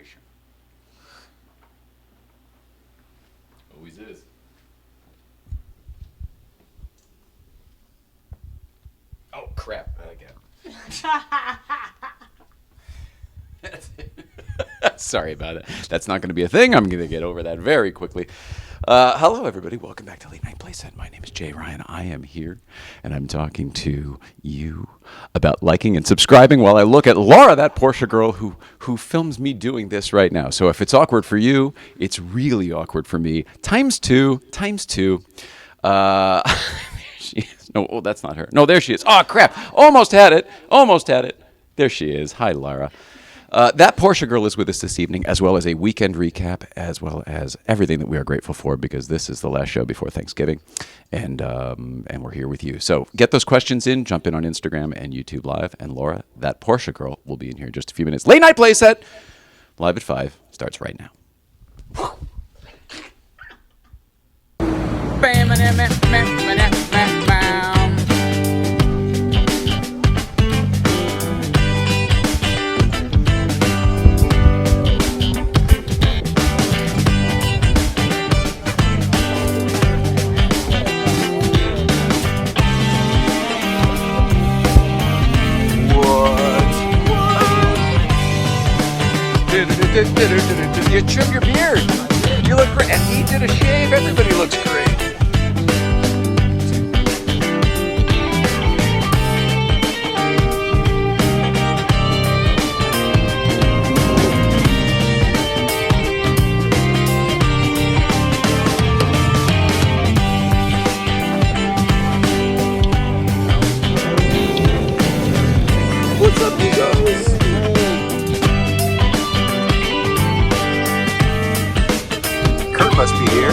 vibration. Always is. Oh, crap. That's it. Sorry about it. That's not going to be a thing. I'm going to get over that very quickly. Hello, everybody. Welcome back to Late Night Playset. My name is Jay Ryan. I am here, and I'm talking to you about liking and subscribing while I look at Laura, that Porsche girl who films me doing this right now. So if it's awkward for you, it's really awkward for me. Times two. There she is. No, oh, that's not her. No, there she is. Oh, crap. Almost had it. There she is. Hi, Laura. That Porsche girl is with us this evening, as well as a weekend recap, as well as everything that we are grateful for, because this is the last show before Thanksgiving, and we're here with you. So get those questions in, jump in on Instagram and YouTube Live, and Laura, that Porsche girl, will be in here in just a few minutes. Late Night Playset, live at 5, starts right now. You trim your beard. You look great. And he did a shave. Everybody looks great. What's up, you guys? Must be here.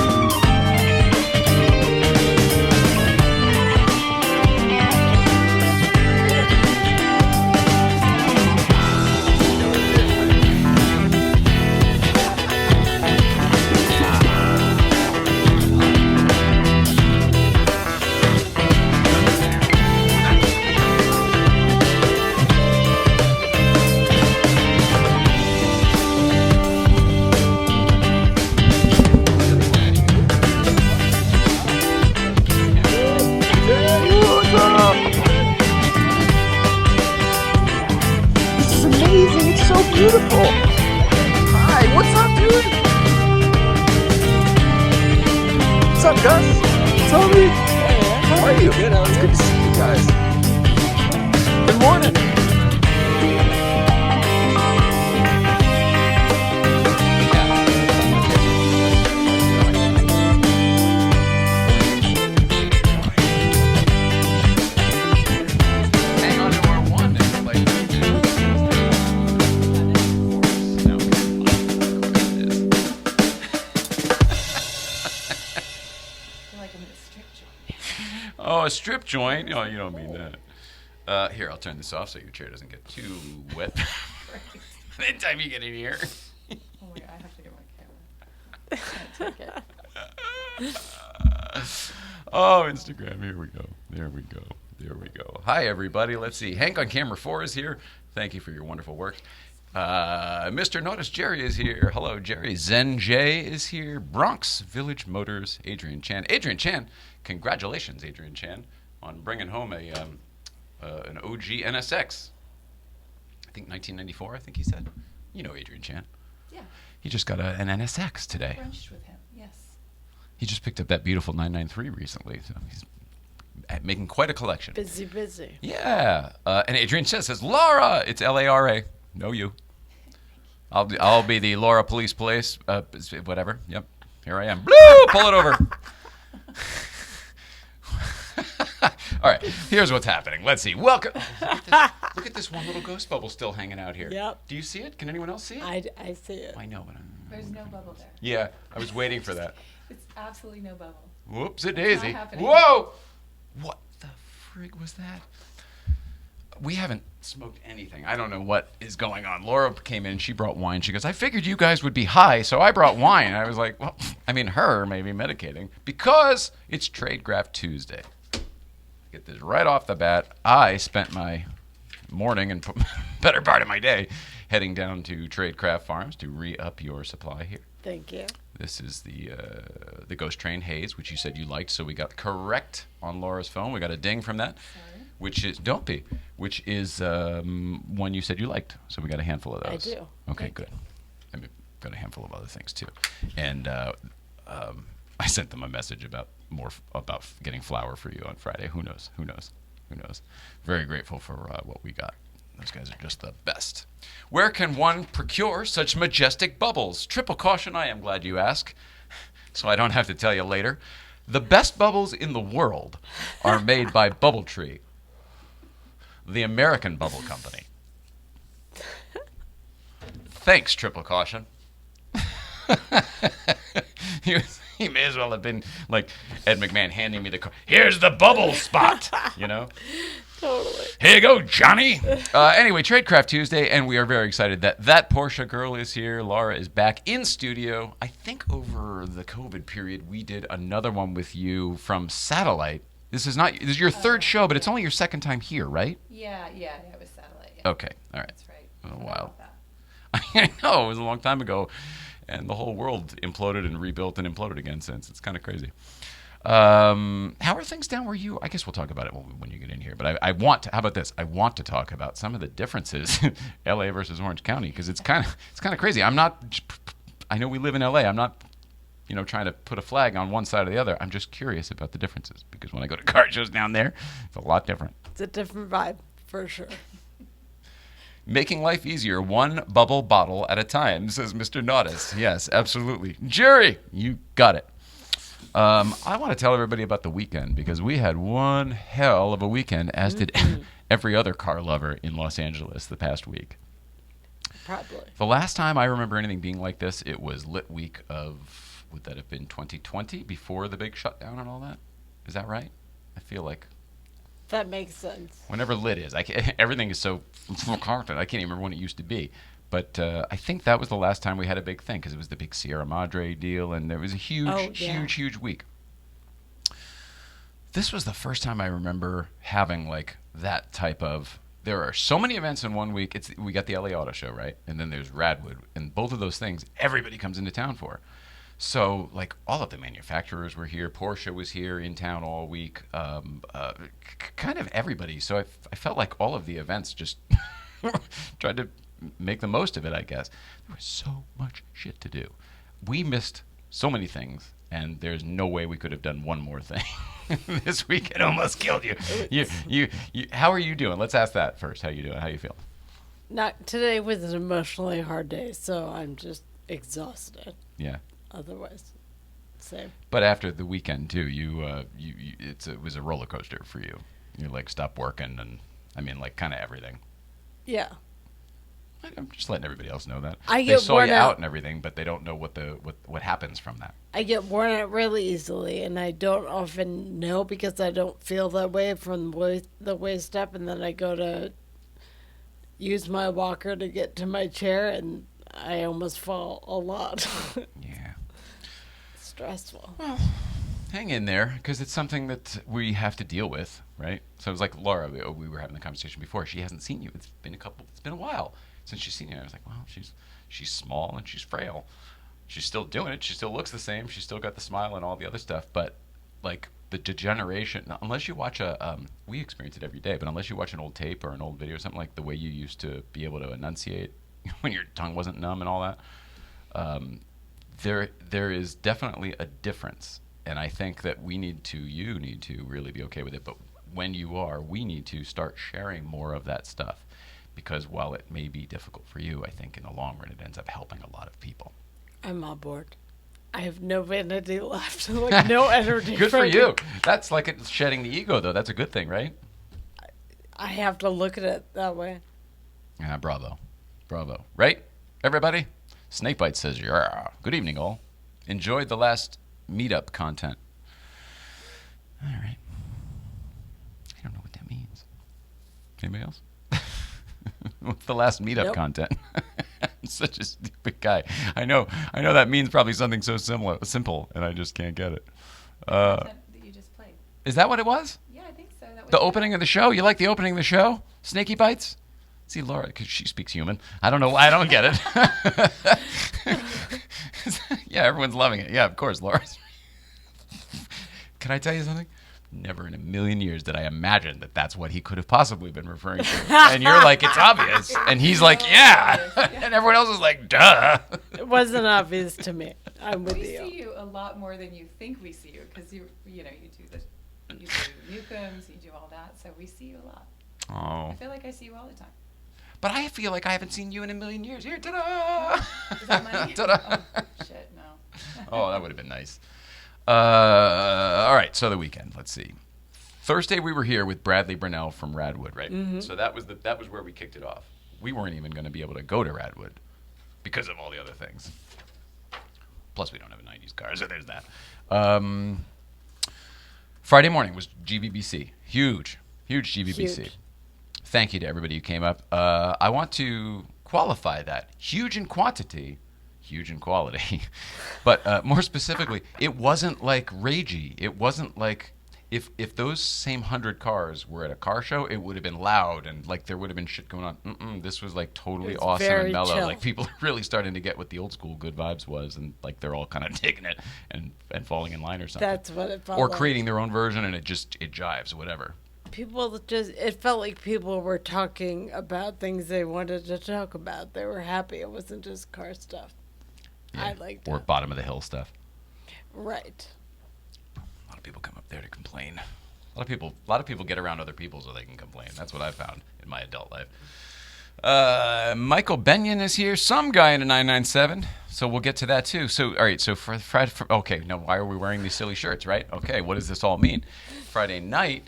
Beautiful. Hi, what's up, dude? What's up, Gus? Tell me. Hey, how are you? Good, it's good to see you guys. Good morning. Oh, a strip joint? Oh, you don't mean that. Here, I'll turn this off so your chair doesn't get too wet. By the time you get in here. Oh my God, I have to get my camera. I can't take it. Oh, Instagram. Here we go. There we go. Hi, everybody. Let's see. Hank on camera 4 is here. Thank you for your wonderful work. Mr. Notice Jerry is here. Hello, Jerry. Zen J is here. Bronx Village Motors, Adrian Chan. Adrian Chan, congratulations, Adrian Chan, on bringing home an OG NSX. I think 1994, I think he said. You know Adrian Chan. Yeah. He just got an NSX today. Brunched with him, yes. He just picked up that beautiful 993 recently, so he's making quite a collection. Busy. Yeah. And Adrian says, Laura, it's Lara. No, you. I'll be the Laura Police, whatever. Yep. Here I am. Blue! Pull it over. All right. Here's what's happening. Let's see. Welcome. Look at this one little ghost bubble still hanging out here. Yep. Do you see it? Can anyone else see it? I see it. I know, but There's no bubble there. Yeah, I was waiting for that. It's absolutely no bubble. Whoops-a-daisy. It's not happening. Whoa! What the frig was that? We haven't smoked anything. I don't know what is going on. Laura came in. She brought wine. She goes, I figured you guys would be high, so I brought wine. I was like, well, I mean, her maybe medicating because it's Tradecraft Tuesday. Get this right off the bat. I spent my morning and better part of my day heading down to Tradecraft Farms to re-up your supply here. Thank you. This is the Ghost Train Haze, which you said you liked, so we got correct on Laura's phone. We got a ding from that, which is which is one you said you liked. So we got a handful of those. I do. Okay, good. I mean, got a handful of other things too, and I sent them a message about getting flour for you on Friday. Who knows? Who knows? Who knows? Very grateful for what we got. Those guys are just the best. Where can one procure such majestic bubbles? Triple caution, I am glad you ask, so I don't have to tell you later. The best bubbles in the world are made by Bubble Tree, the American bubble company. Thanks, Triple Caution. He may as well have been like Ed McMahon handing me the card. Here's the bubble spot, you know? Totally. Here you go, Johnny. Anyway, Tradecraft Tuesday, and we are very excited that PORSCHE Girl is here. Laura is back in studio. I think over the COVID period, we did another one with you from satellite. This is your third show, but it's only your second time here, right? Yeah, it was satellite. Yeah. Okay, all right. That's right. A while. I know, it was a long time ago, and the whole world imploded and rebuilt and imploded again since. It's kind of crazy. How are things down where you? I guess we'll talk about it when you get in here. But I want to. How about this? I want to talk about some of the differences, L.A. versus Orange County, because it's kind of crazy. I'm not. I know we live in L.A. I'm not, trying to put a flag on one side or the other. I'm just curious about the differences because when I go to car shows down there, it's a lot different. It's a different vibe for sure. Making life easier, one bubble bottle at a time, says Mr. Naudis. Yes, absolutely. Jerry, you got it. I want to tell everybody about the weekend because we had one hell of a weekend, as did every other car lover in Los Angeles the past week. Probably. The last time I remember anything being like this, it was Lit Week of, would that have been 2020, before the big shutdown and all that? Is that right? I feel like. That makes sense. Whenever Lit is. Everything is so constant, I can't even remember when it used to be. But I think that was the last time we had a big thing because it was the big Sierra Madre deal, and there was a huge week. This was the first time I remember having like that type of. There are so many events in 1 week. We got the LA Auto Show, right? And then there's Radwood, and both of those things everybody comes into town for. So like all of the manufacturers were here. Porsche was here in town all week. Kind of everybody. So I felt like all of the events just tried to make the most of it, I guess. There was so much shit to do. We missed so many things, and there's no way we could have done one more thing. This week it almost killed you. You. How are you doing? Let's ask that first. How you doing? How you feeling? Today was an emotionally hard day, so I'm just exhausted. Yeah. Otherwise, same. But after the weekend too, it was a roller coaster for you. You like stopped working, and I mean like kind of everything. Yeah. I'm just letting everybody else know that. They saw you out and everything, but they don't know what happens from that. I get worn out really easily, and I don't often know because I don't feel that way from the waist up, and then I go to use my walker to get to my chair, and I almost fall a lot. Yeah. Stressful. Well, hang in there, because it's something that we have to deal with, right? So it was like Laura, we were having the conversation before. She hasn't seen you. It's been a while since she's seen you. I was like, well, she's small and she's frail. She's still doing it. She still looks the same. She's still got the smile and all the other stuff. But like the degeneration, unless you watch we experience it every day, but unless you watch an old tape or an old video, something like the way you used to be able to enunciate when your tongue wasn't numb and all that, there is definitely a difference. And I think that you need to really be okay with it. But when you are, we need to start sharing more of that stuff. Because while it may be difficult for you, I think in the long run it ends up helping a lot of people. I'm on board. I have no vanity left. Like no energy. Good for you. That's like it's shedding the ego, though. That's a good thing, right? I have to look at it that way. Yeah, bravo. Right, everybody? Snakebite says, yeah. Good evening, all. Enjoyed the last meetup content. All right. I don't know what that means. Anybody else? What's the last meetup content? I'm such a stupid guy. I know that means probably something so simple, and I just can't get it. That you just played. Is that what it was? Yeah, I think so. That was the opening of the show? You like the opening of the show? Snaky Bites? See, Laura, because she speaks human. I don't know why I don't get it. Yeah, everyone's loving it. Yeah, of course, Laura. Can I tell you something? Never in a million years did I imagine that that's what he could have possibly been referring to. And you're like, it's obvious. And he's like, yeah. And everyone else is like, duh. It wasn't obvious to me. I'm with We you. see you a lot more than you think we see you, because you do Newcombs, you do all that, so we see you a lot. Oh. I feel like I see you all the time. But I feel like I haven't seen you in a million years. Here, ta-da! Is that money? Ta-da! Oh, shit, no. Oh, that would have been nice. All right, so the weekend. Let's see. Thursday we were here with Bradley Brunell from Radwood, right? Mm-hmm. So that was where we kicked it off. We weren't even going to be able to go to Radwood because of all the other things. Plus, we don't have a '90s car, so there's that. Friday morning was GVBC. Huge GVBC. Huge. Thank you to everybody who came up. I want to qualify that. Huge in quantity, huge in quality. But more specifically, it wasn't like ragey. It wasn't like if those same 100 cars were at a car show, it would have been loud and like there would have been shit going on. This was like totally awesome and mellow. Chill. Like people are really starting to get what the old school good vibes was, and like they're all kind of taking it and falling in line or something. That's what it felt Or like. creating their own version, and it jives, whatever. It felt like people were talking about things they wanted to talk about. They were happy. It wasn't just car stuff. Yeah. I liked Or it. bottom of the hill stuff. Right. A lot of people come up there to complain. A lot of people get around other people so they can complain. That's what I found in my adult life. Michael Benyon is here. Some guy in a 997. So we'll get to that too. So all right. So for Friday. Okay. Now why are we wearing these silly shirts? Right. Okay. What does this all mean? Friday night.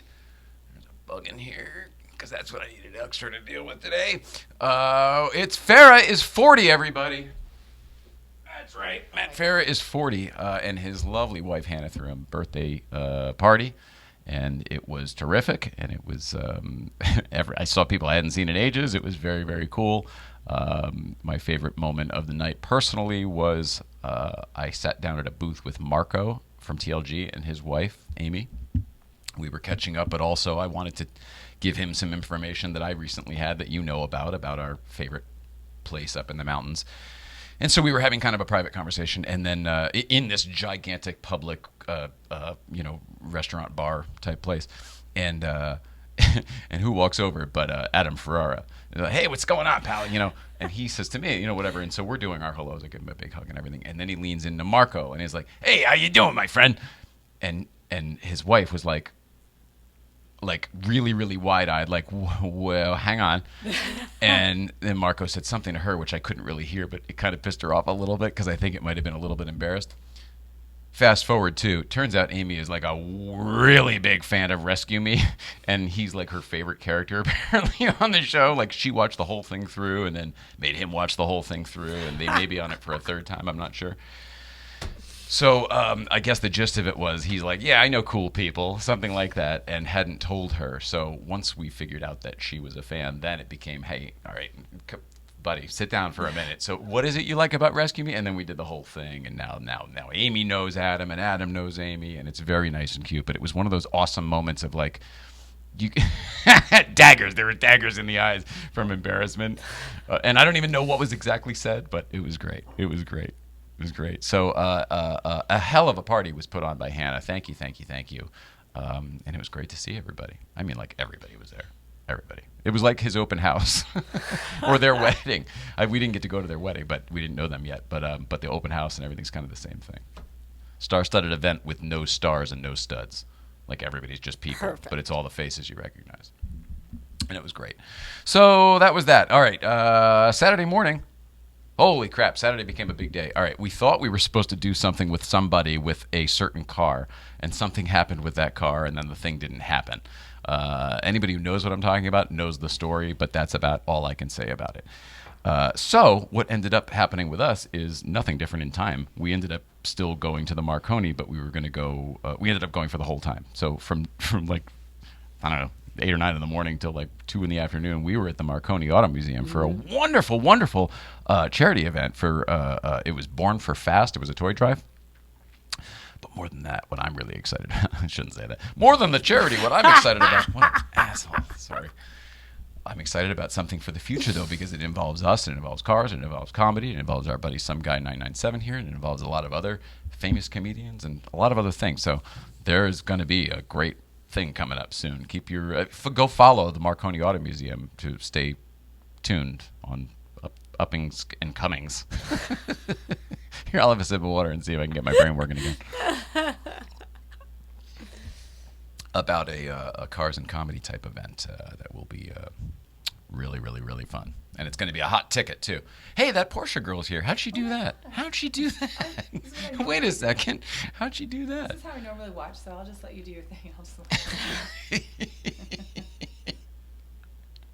There's a bug in here because that's what I needed extra to deal with today. It's Farah is 40. Everybody. That's right. Matt Farah is 40, and his lovely wife Hannah threw him a birthday party, and it was terrific. And it was I saw people I hadn't seen in ages. It was very, very cool. My favorite moment of the night personally was I sat down at a booth with Marco from TLG and his wife Amy. We were catching up, but also I wanted to give him some information that I recently had that you know about our favorite place up in the mountains. And so we were having kind of a private conversation, and then in this gigantic public, restaurant bar type place, and and who walks over but Adam Ferrara? Like, hey, what's going on, pal? And he says to me, whatever. And so we're doing our hellos. I give him a big hug and everything, and then he leans into Marco and he's like, hey, how you doing, my friend? And his wife was like really, really wide-eyed, like, well, hang on. And then Marco said something to her, which I couldn't really hear, but it kind of pissed her off a little bit because I think it might have been a little bit embarrassed. Fast forward, too. Turns out Amy is like a really big fan of Rescue Me, and he's like her favorite character, apparently, on the show. Like, she watched the whole thing through and then made him watch the whole thing through, and they may be on it for a third time. I'm not sure. So I guess the gist of it was he's like, yeah, I know cool people, something like that, and hadn't told her. So once we figured out that she was a fan, then it became, hey, all right, buddy, sit down for a minute. So what is it you like about Rescue Me? And then we did the whole thing, and now Amy knows Adam, and Adam knows Amy, and it's very nice and cute. But it was one of those awesome moments of like, daggers. There were daggers in the eyes from embarrassment, and I don't even know what was exactly said, but it was great. It was great. It was great. So a hell of a party was put on by Hannah. Thank you. And it was great to see everybody. I mean, like, everybody was there. Everybody. It was like his open house or their wedding. We didn't get to go to their wedding, but we didn't know them yet. But the open house and everything's kind of the same thing. Star-studded event with no stars and no studs. Like, everybody's just people. Perfect. But it's all the faces you recognize. And it was great. So that was that. All right. Saturday morning. Holy crap, Saturday became a big day. All right, we thought we were supposed to do something with somebody with a certain car, and something happened with that car, and then the thing didn't happen. Anybody who knows what I'm talking about knows the story, but that's about all I can say about it. So what ended up happening with us is nothing different in time. We ended up still going to the Marconi, but we were going to go, we ended up going for the whole time. So from like, I don't know, 8 or 9 in the morning till like 2 in the afternoon, we were at the Marconi Auto Museum for a wonderful, wonderful charity event for, it was Born for Fast. It was a toy drive. But more than that, what I'm really excited about, I shouldn't say that. More than the charity, what I'm excited about, what an asshole, sorry. I'm excited about something for the future, though, because it involves us, it involves cars, it involves comedy, it involves our buddy Some Guy 997 here, and it involves a lot of other famous comedians and a lot of other things. So there's going to be a great thing coming up soon. Keep your go follow the Marconi Auto Museum to stay tuned on uppings and comings. Here, I'll have a sip of water and see if I can get my brain working again. About a cars and comedy type event that will be really, really, really fun. And it's going to be a hot ticket, too. Hey, that PORSCHE girl's here. How'd she do that? How'd she do that? Wait a second. How'd she do that? This is how I normally watch, so I'll just let you do your thing. I'll just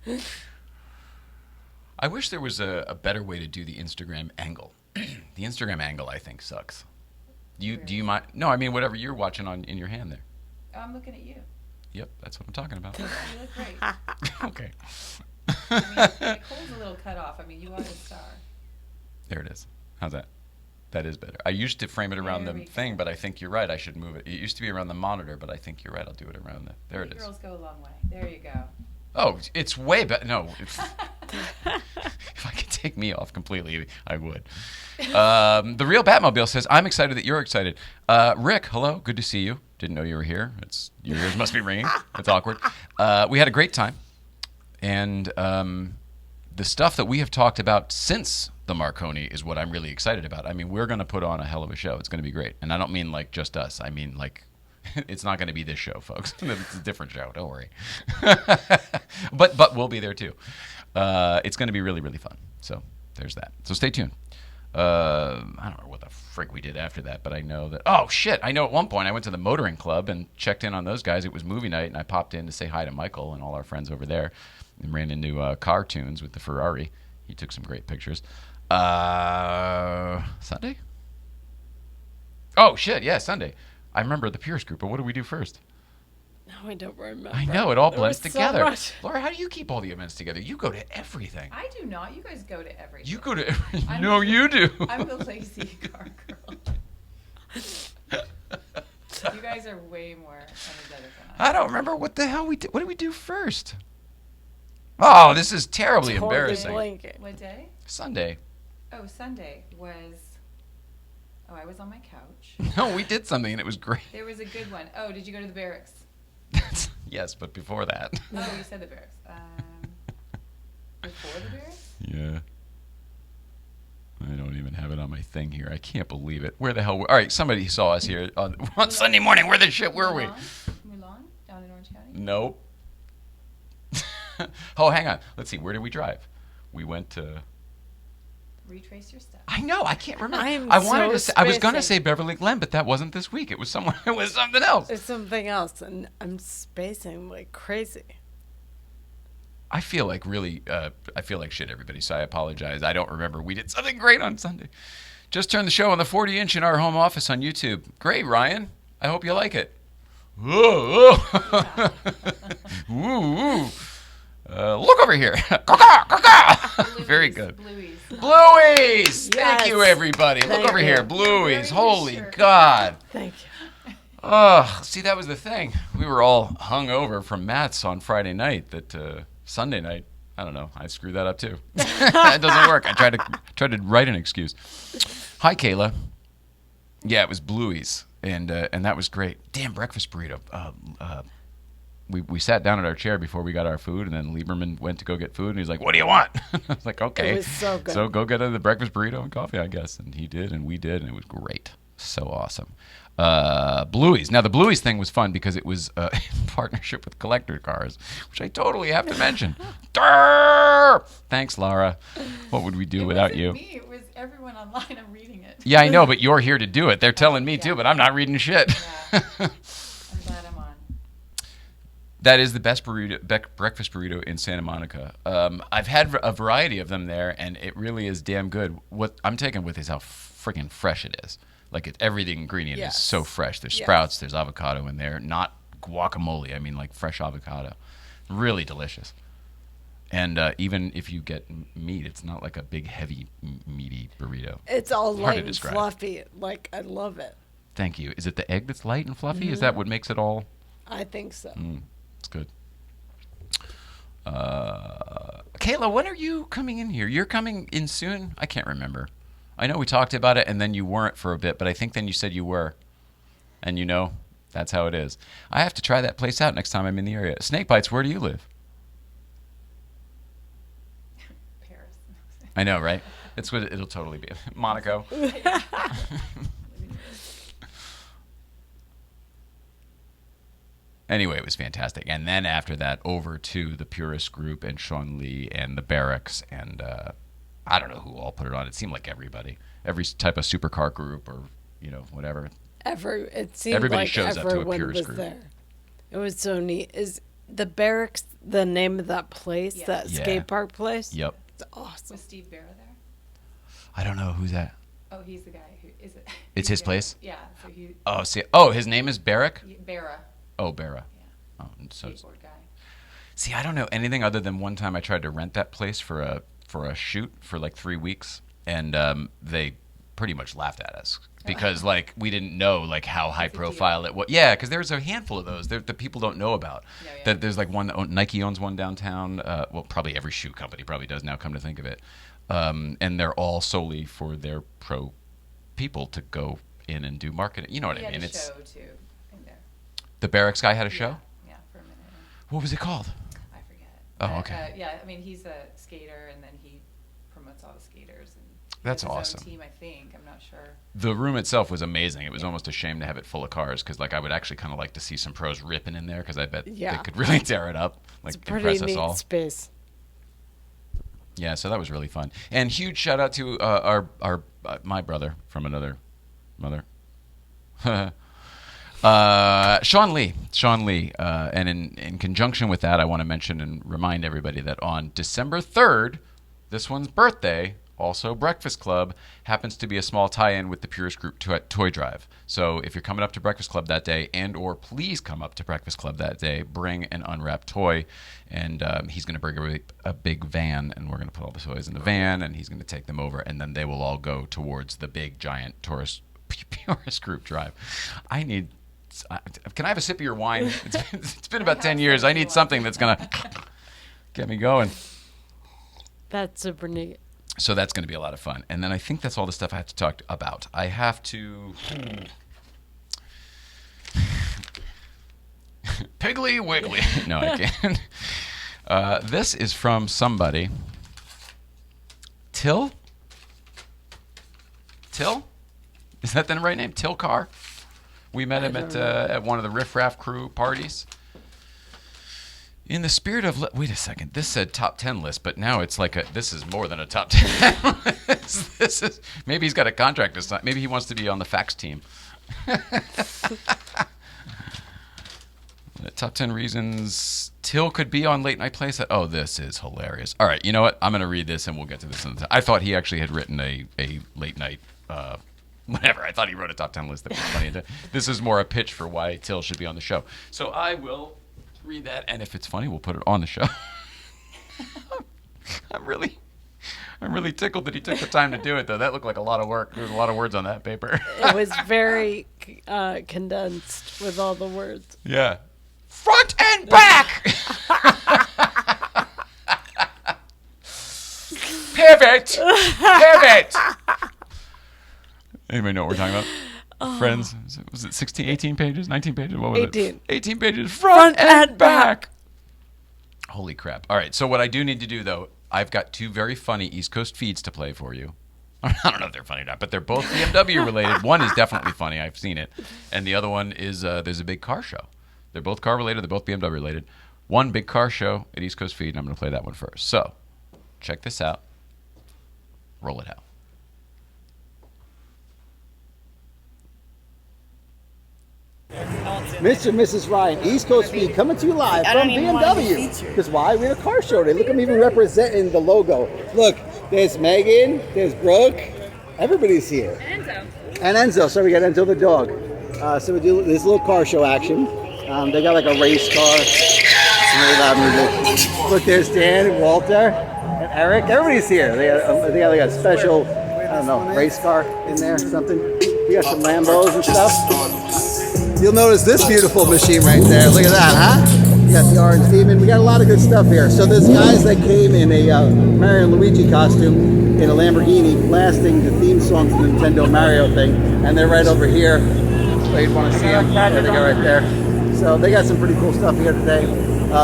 watch. I wish there was a better way to do the Instagram angle. The Instagram angle, I think, sucks. Do you mind? No, I mean, whatever you're watching in your hand there. Oh, I'm looking at you. Yep, that's what I'm talking about. You look great. Okay. I mean, Nicole's a little cut off. I mean, you are the star. There it is. How's that? That is better. I used to frame it around the thing, but I think you're right. I should move it. It used to be around the monitor, but I think you're right. I'll do it around the. There it is. Girls go a long way. There you go. Oh, it's way better. No, if I could take me off completely, I would. The Real Batmobile says, I'm excited that you're excited. Rick, hello. Good to see you. Didn't know you were here. Your ears must be ringing. It's awkward. We had a great time. And the stuff that we have talked about since the Marconi is what I'm really excited about. I mean, we're going to put on a hell of a show. It's going to be great. And I don't mean like just us. I mean like it's not going to be this show, folks. It's a different show. Don't worry. But we'll be there too. It's going to be really, really fun. So there's that. So stay tuned. I don't know what the frick we did after that, but I know that. Oh shit! I know at one point I went to the motoring club and checked in on those guys. It was movie night, and I popped in to say hi to Michael and all our friends over there, and ran into Car Tunes with the Ferrari. He took some great pictures. Sunday? Oh shit! Yeah, Sunday. I remember the Purist Group, but what did we do first? No, I don't remember. I know, it all There blends was together. So much. Laura, how do you keep all the events together? You go to everything. I do not. You guys go to everything. You go to everything. No, you do. I'm the lazy car girl. You guys are way more energetic than I am. I don't remember what the hell we did. What did we do first? Oh, this is terribly Totally embarrassing. blanking. What day? Sunday. Oh, Sunday was... Oh, I was on my couch. No, we did something and it was great. There was a good one. Oh, did you go to the barracks? Yes, but before that. Oh, you said the barracks. Before the barracks? Yeah. I don't even have it on my thing here. I can't believe it. Where the hell? All right, somebody saw us here on Sunday morning. Where the shit were we? Mulan? Down in Orange County? Nope. Oh, hang on. Let's see. Where did we drive? We went to... Retrace your steps. I know. I can't remember. I'm I wanted so to say. I was going to spacing. say Beverly Glen, but that wasn't this week. It was somewhere. It was something else. It's something else, and I'm spacing like crazy. I feel like really. I feel like shit, everybody. So I apologize. I don't remember. We did something great on Sunday. Just turned the show on the 40-inch in our home office on YouTube. Great, Ryan. I hope you like it. Whoa, whoa. Woo, woo. Look over here. Bluey's, Very good. Bluey's. Bluey's. Thank Yes. you, everybody. Look Thank over you. here. Bluey's. Wearing his Holy shirt. God. Thank you. Oh, see, that was the thing. We were all hung over from Matt's on Friday night. That Sunday night, I don't know. I screwed that up too. It doesn't work. I tried to write an excuse. Hi, Kayla. Yeah, it was Bluey's, and that was great. Damn breakfast burrito. We sat down at our chair before we got our food, and then Lieberman went to go get food, and he's like, "What do you want?" I was like, "Okay." It was so good. So go get the breakfast burrito and coffee, I guess. And he did, and we did, and it was great. So awesome. Bluey's. Now, the Bluey's thing was fun because it was in partnership with Collector Cars, which I totally have to mention. Durr! Thanks, Laura. What would we do without It you? wasn't me. It was everyone online. I'm reading it. Yeah, I know, but you're here to do it. They're telling me yeah. too, but I'm not reading shit. Yeah. I'm glad I'm on. That is the best breakfast burrito in Santa Monica. I've had a variety of them there, and it really is damn good. What I'm taken with is how freaking fresh it is. Like everything ingredient Yes. is so fresh. There's Yes. sprouts, there's avocado in there, not guacamole. I mean, like fresh avocado. Really delicious. And even if you get meat, it's not like a big, heavy, meaty burrito. It's all Hard to light and describe. fluffy. Like, I love it. Thank you. Is it the egg that's light and fluffy? Is that what makes it all? I think so. It's good. Kayla, when are you coming in here? You're coming in soon? I can't remember. I know we talked about it, and then you weren't for a bit, but I think then you said you were. And you know, that's how it is. I have to try that place out next time I'm in the area. Snake Bites, where do you live? Paris. I know, right? It's what it'll totally be. Monaco. Anyway, it was fantastic. And then after that, over to the Purist Group and Sean Lee and the Barracks and I don't know who all put it on. It seemed like everybody, every type of supercar group or whatever. It seemed Everybody like shows up to a everyone Purist was Group. there. It was so neat. Is the Barracks the name of that place? Yeah. That skate park place? Yep. It's awesome. Was Steve Barra there? I don't know who's that. Oh, he's the guy who is it? It's his place? Yeah. So he. Oh, see. Oh, his name is Barrack? Barra. Oh, Barra. Yeah. Oh, and so Skateboard guy. see, I don't know anything other than one time I tried to rent that place for a shoot for like 3 weeks, and they pretty much laughed at us because like we didn't know like how high profile it was. Yeah, because there's a handful of those that people don't know about. Yeah. That there's like one Nike owns one downtown. Well, probably every shoe company probably does now. Come to think of it, and they're all solely for their pro people to go in and do marketing. You know what I mean? He had a It's show too in there. the Barracks guy had a show. Yeah, for a minute. What was it called? I forget. Oh, okay. Yeah, I mean he's a skater, and then he promotes all the skaters. And That's he has his awesome. Own team, I think. I'm not sure. The room itself was amazing. It was almost a shame to have it full of cars because, like, I would actually kind of like to see some pros ripping in there because I bet they could really tear it up, like It's a pretty impress us neat all. space. Yeah, so that was really fun. And huge shout out to my brother from another mother, Sean Lee. And in conjunction with that, I want to mention and remind everybody that on December 3rd, this one's birthday. Also, Breakfast Club happens to be a small tie-in with the Purist Group toy drive. So if you're coming up to Breakfast Club that day, and or please come up to Breakfast Club that day, bring an unwrapped toy, and he's going to bring a big van, and we're going to put all the toys in the van, and he's going to take them over, and then they will all go towards the big, giant Purist Group drive. Can I have a sip of your wine? It's been about 10 years. I need something that's going to get me going. That's super neat. So that's going to be a lot of fun. And then I think that's all the stuff I have to talk about. I have to... Piggly Wiggly. No, I can't. This is from somebody. Till? Is that the right name? Till Carr? We met him at one of the Riff Raff crew parties. In the spirit of... wait a second. This said top 10 list, but now it's like this is more than a top 10 list. This is... Maybe he's got a contract this time. Maybe he wants to be on the fax team. Top 10 reasons Till could be on Late Night Playset. Oh, this is hilarious. All right, you know what? I'm going to read this and we'll get to this. I thought he actually had written a late night... whatever. I thought he wrote a top 10 list that was funny. This is more a pitch for why Till should be on the show. So I will... read that, and if it's funny, we'll put it on the show. I'm really tickled that he took the time to do it, though. That looked like a lot of work. There was a lot of words on that paper. It was very condensed with all the words. Yeah. Front and back! Pivot! Anybody know what we're talking about? Friends, was it 16, 18 pages, 19 pages? What was 18. it? 18 pages, front and back. Holy crap. All right, so what I do need to do, though, I've got two very funny East Coast feeds to play for you. I don't know if they're funny or not, but they're both BMW related. One is definitely funny. I've seen it. And the other one is there's a big car show. They're both car related. They're both BMW related. One big car show at East Coast feed, and I'm going to play that one first. So check this out. Roll it out. Mr. and Mrs. Ryan, East Coast Feed, coming to you live from BMW. Because why? We have a car show today. Look, I'm even representing the logo. Look, there's Megan, there's Brooke, everybody's here. And Enzo. And Enzo, so we got Enzo the dog. So we do this little car show action. They got like a race car. Some really loud music. Look, there's Dan and Walter and Eric. Everybody's here. They got like a special, I don't know, race car in there or something. We got some Lambos and stuff. You'll notice this beautiful machine right there. Look at that, huh? got the orange demon. We got a lot of good stuff here. So there's guys that came in a Mario and Luigi costume in a Lamborghini blasting the theme song to the Nintendo Mario thing. And they're right over here. So you'd want to see them. There they go right there. So they got some pretty cool stuff here today.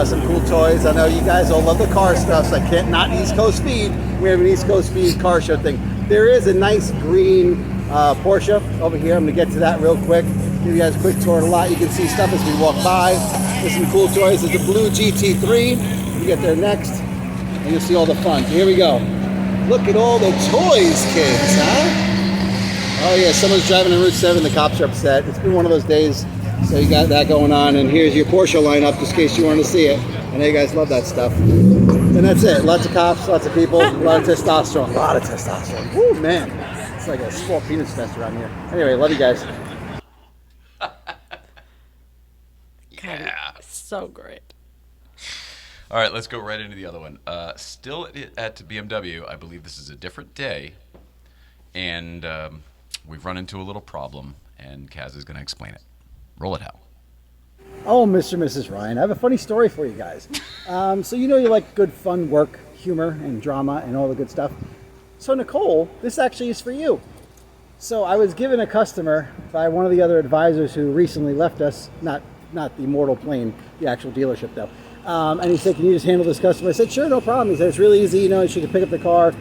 Some cool toys. I know you guys all love the car stuff, so I can't not East Coast Speed. We have an East Coast Speed car show thing. There is a nice green Porsche over here. I'm going to get to that real quick. Give you guys a quick tour of the lot. You can see stuff as we walk by. There's some cool toys. There's a blue GT3. We get there next, and you'll see all the fun. So here we go. Look at all the toys, kids, huh? Oh yeah, someone's driving on Route 7. The cops are upset. It's been one of those days. So you got that going on, and here's your Porsche lineup, just in case you want to see it. I know you guys love that stuff. And that's it. Lots of cops, lots of people, a lot of testosterone. A lot of testosterone. Woo, man. It's like a small penis fest around here. Anyway, love you guys. Yeah. So great. All right, let's go right into the other one. Still at BMW, I believe this is a different day, and we've run into a little problem, and Kaz is going to explain it. Roll it out. Oh, Mr. and Mrs. Ryan, I have a funny story for you guys. So you know you like good fun work, humor, and drama, and all the good stuff. So Nicole, this actually is for you. So I was given a customer by one of the other advisors who recently left us, not the immortal plane, the actual dealership though. And he said, can you just handle this customer? I said, sure, no problem. He said, it's really easy, you know, she can pick up the car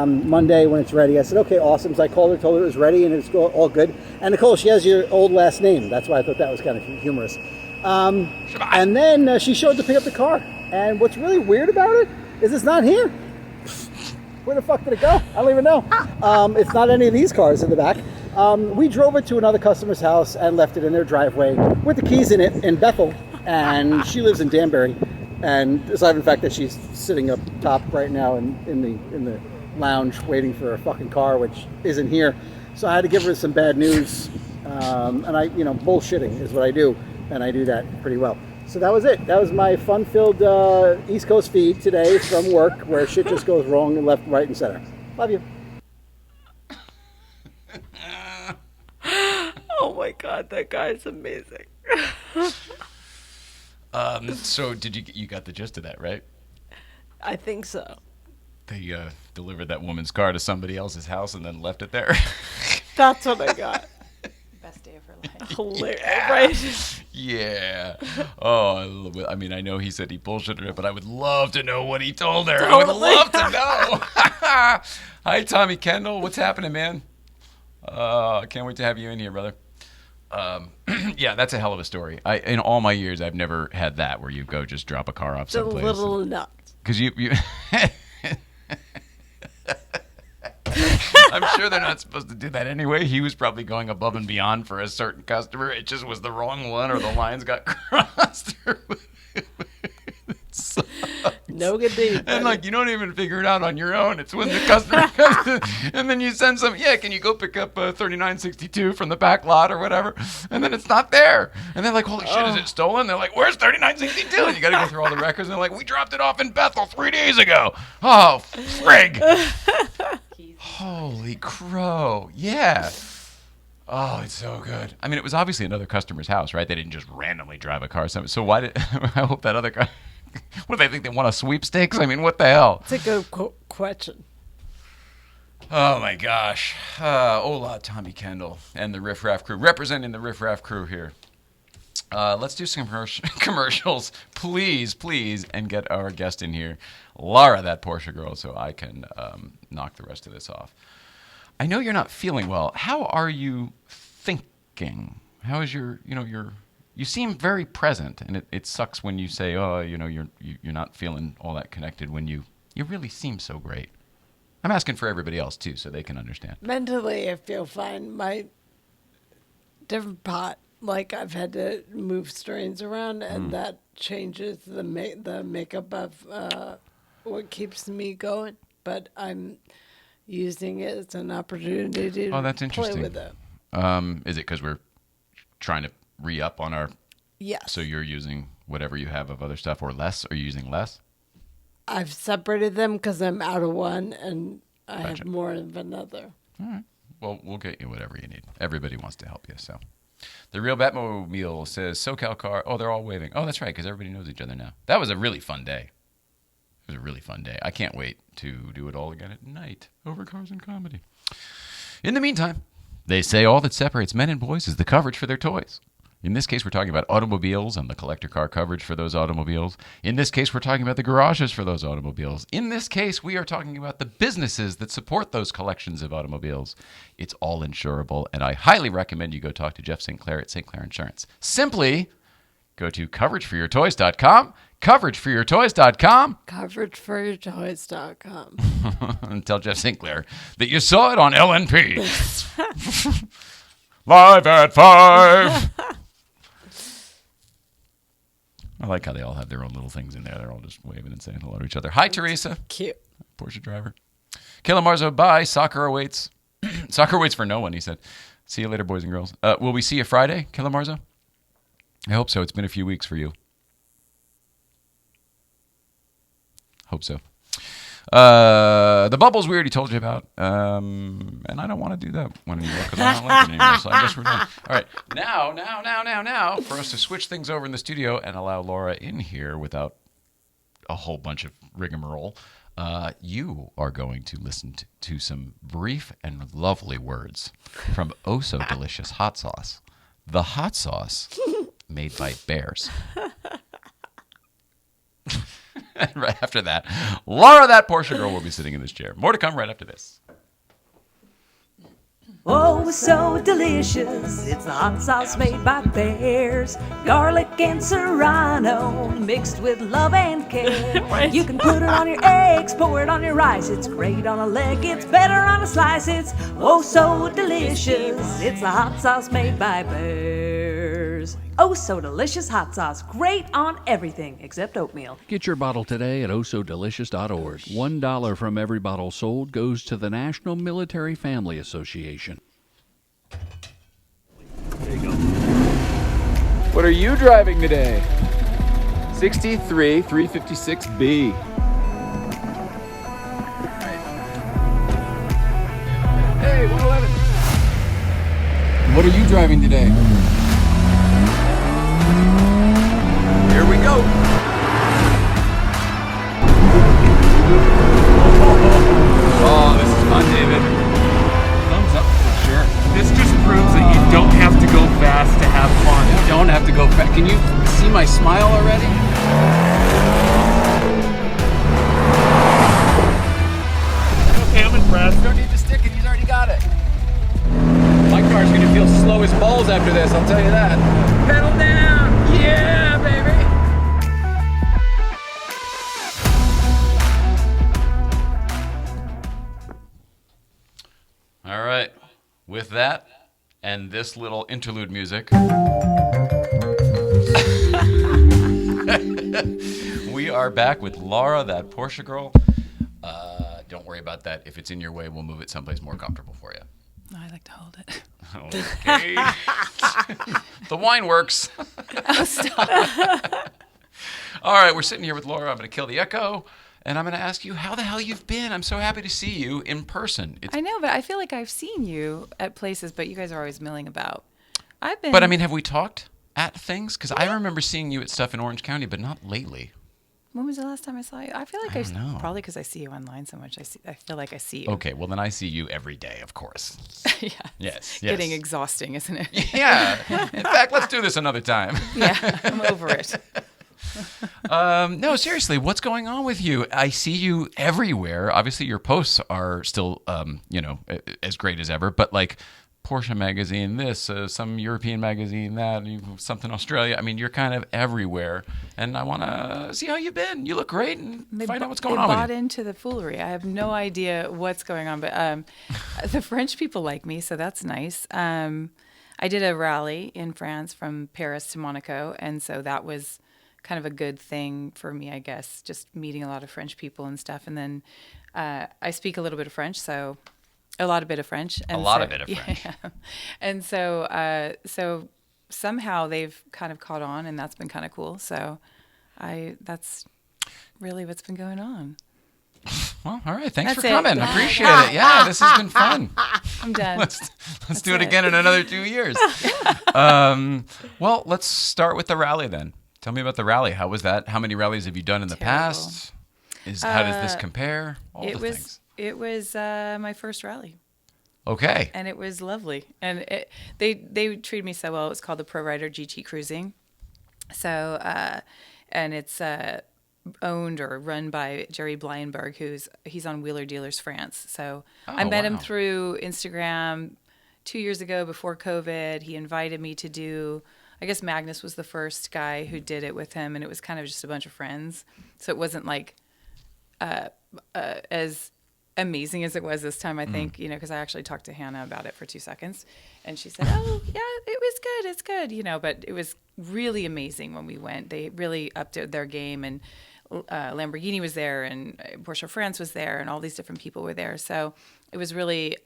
Monday when it's ready. I said, okay, awesome. So I called her, told her it was ready, and it's all good. And Nicole, she has your old last name. That's why I thought that was kind of humorous. And then she showed to pick up the car. And what's really weird about it is it's not here. Where the fuck did it go? I don't even know. It's not any of these cars in the back. We drove it to another customer's house and left it in their driveway with the keys in it in Bethel. And she lives in Danbury. And aside from the fact that she's sitting up top right now in the lounge waiting for a fucking car, which isn't here. So I had to give her some bad news. And bullshitting is what I do. And I do that pretty well. So that was it. That was my fun-filled East Coast feed today from work where shit just goes wrong and left, right, and center. Love you. Oh my God, that guy's amazing. So did you got the gist of that, right? I think so. They delivered that woman's car to somebody else's house and then left it there. That's what I got. Best day of her life. Hilarious, Yeah. right? Yeah. Oh, I mean, I know he said he bullshitted her, but I would love to know what he told her. I would love to know. Hi, Tommy Kendall. What's happening, man? Can't wait to have you in here, brother. Yeah, that's a hell of a story. In all my years, I've never had that where you go just drop a car off It's a someplace. little nuts. Because you I'm sure they're not supposed to do that anyway. He was probably going above and beyond for a certain customer. It just was the wrong one, or the lines got crossed. No good deed. And like you don't even figure it out on your own. It's when the customer comes in, and then you send some. Yeah, can you go pick up 3962 from the back lot or whatever? And then it's not there. And they're like, holy shit, is it stolen? They're like, where's 3962? And you got to go through all the records. And they're like, we dropped it off in Bethel 3 days ago. Oh, frig. Holy crow. Yeah. Oh, it's so good. I mean, it was obviously another customer's house, right? They didn't just randomly drive a car. So why did I hope that other guy... What do they think? They want a sweepstakes? I mean, what the hell? It's a good question. Oh, my gosh. Hola, Tommy Kendall and the Riff Raff crew. Representing the Riff Raff crew here. Let's do some commercials, please, and get our guest in here, Laura, that Porsche girl, so I can knock the rest of this off. I know you're not feeling well. How are you thinking? How is your you seem very present, and it sucks when you say, oh, you're not feeling all that connected when you really seem so great. I'm asking for everybody else, too, so they can understand. Mentally, I feel fine. My different pot, like I've had to move strains around, and that changes the makeup of what keeps me going. But I'm using it as an opportunity to that's interesting. play with it. Is it because we're trying to re-up on our... Yes. So you're using whatever you have of other stuff or less? Are you using less? I've separated them because I'm out of one and I Gotcha. have more of another. All right. Well, we'll get you whatever you need. Everybody wants to help you, so. The Real Batmobile says SoCal Car. Oh, they're all waving. Oh, that's right, because everybody knows each other now. That was a really fun day. It was a really fun day. I can't wait to do it all again at night over Cars and Comedy. In the meantime, they say all that separates men and boys is the coverage for their toys. In this case, we're talking about automobiles and the collector car coverage for those automobiles. In this case, we're talking about the garages for those automobiles. In this case, we are talking about the businesses that support those collections of automobiles. It's all insurable, and I highly recommend you go talk to Jeff St. Clair at St. Clair Insurance. Simply go to coverageforyourtoys.com, coverageforyourtoys.com, Coverageforyourtoys.com. and tell Jeff St. Clair that you saw it on LNP. Live at 5. I like how they all have their own little things in there. They're all just waving and saying hello to each other. Hi, Teresa. Cute. Porsche driver. Kayla Marzo, bye. Soccer awaits. Soccer waits for no one, he said. See you later, boys and girls. Will we see you Friday, Kayla Marzo? I hope so. It's been a few weeks for you. Hope so. The bubbles we already told you about. And I don't want to do that one anymore because I don't like it anymore. So I guess we're done. All right. Now, for us to switch things over in the studio and allow Laura in here without a whole bunch of rigmarole, you are going to listen to some brief and lovely words from Oh So Delicious Hot Sauce. The hot sauce made by bears. And right after that, Laura, that Porsche girl, will be sitting in this chair. More to come right after this. Oh, so delicious. It's the hot sauce made by bears. Garlic and serrano mixed with love and care. You can put it on your eggs, pour it on your rice. It's great on a leg, it's better on a slice. It's oh so delicious. It's the hot sauce made by bears. Oh, so delicious hot sauce. Great on everything except oatmeal. Get your bottle today at ohsodelicious.org. $1 from every bottle sold goes to the National Military Family Association. There you go. What are you driving today? 63 356B. Hey, 111. What are you driving today? Here we go. Oh, this is fun, David. Thumbs up for sure. This just proves that you don't have to go fast to have fun. You don't have to go fast. Can you see my smile already? Okay, I'm impressed. You don't need to stick it. He's already got it. My car's going to feel slow as balls after this, I'll tell you that. Pedal down. Yeah, baby. All right. With that and this little interlude music, we are back with Laura, that Porsche girl. Don't worry about that. If it's in your way, we'll move it someplace more comfortable for you. I like to hold it. Okay. The wine works. Oh, stop. All right, we're sitting here with Laura. I'm going to kill the echo, and I'm going to ask you how the hell you've been. I'm so happy to see you in person. I know, but I feel like I've seen you at places, but you guys are always milling about. I've been. But I mean, have we talked at things? Because I remember seeing you at stuff in Orange County, but not lately. When was the last time I saw you? I feel like I don't know. probably because I see you online so much. I feel like I see you. Okay, well then I see you every day, of course. Yeah. Yes. Getting exhausting, isn't it? Yeah. In fact, let's do this another time. Yeah, I'm over it. No, seriously, what's going on with you? I see you everywhere. Obviously, your posts are still, as great as ever. But like Porsche magazine, this, some European magazine, that, something Australia. I mean, you're kind of everywhere, and I want to see how you've been. You look great, and find out what's going on They with bought you. into the foolery. I have no idea what's going on, but the French people like me, so that's nice. I did a rally in France from Paris to Monaco, and so that was kind of a good thing for me, I guess, just meeting a lot of French people and stuff. And then I speak a little bit of French, so a lot of bit of French. And A lot of bit of French. Yeah. And so somehow they've kind of caught on, and that's been kind of cool. So that's really what's been going on. Well, all right. Thanks That's for it. coming. I appreciate it. Yeah, this has been fun. I'm done. Let's do it again in another 2 years. Well, let's start with the rally then. Tell me about the rally. How was that? How many rallies have you done in the past? How does this compare? All the things. It was my first rally. Okay. And it was lovely. And they treated me so well. It was called the Pro Rider GT Cruising. So, and it's owned or run by Jerry Blyenberg, he's on Wheeler Dealers France. So I met him through Instagram 2 years ago before COVID. He invited me to do, I guess Magnus was the first guy who did it with him, and it was kind of just a bunch of friends. So it wasn't like as amazing as it was this time, I think, because I actually talked to Hannah about it for 2 seconds, and she said, "Oh, yeah, it was good. It's good," but it was really amazing when we went. They really upped their game, and Lamborghini was there, and Porsche France was there, and all these different people were there. So it was really,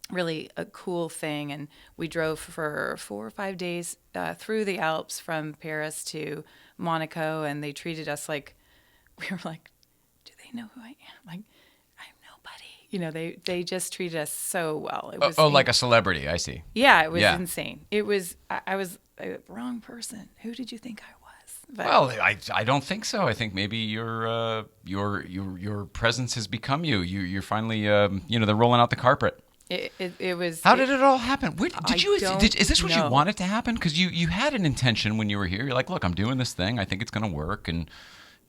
really a cool thing. And we drove for 4 or 5 days through the Alps from Paris to Monaco, and they treated us like, we were like, do they know who I am? Like, I'm nobody. They just treated us so well. It was like a celebrity. I see. Yeah, it was insane. It was. I was a wrong person. Who did you think I was? But, well, I don't think so. I think maybe your presence has become you. You're finally they're rolling out the carpet. It was. How did it all happen? Is this what you know. wanted to happen? Because you had an intention when you were here. You're like, look, I'm doing this thing. I think it's going to work. And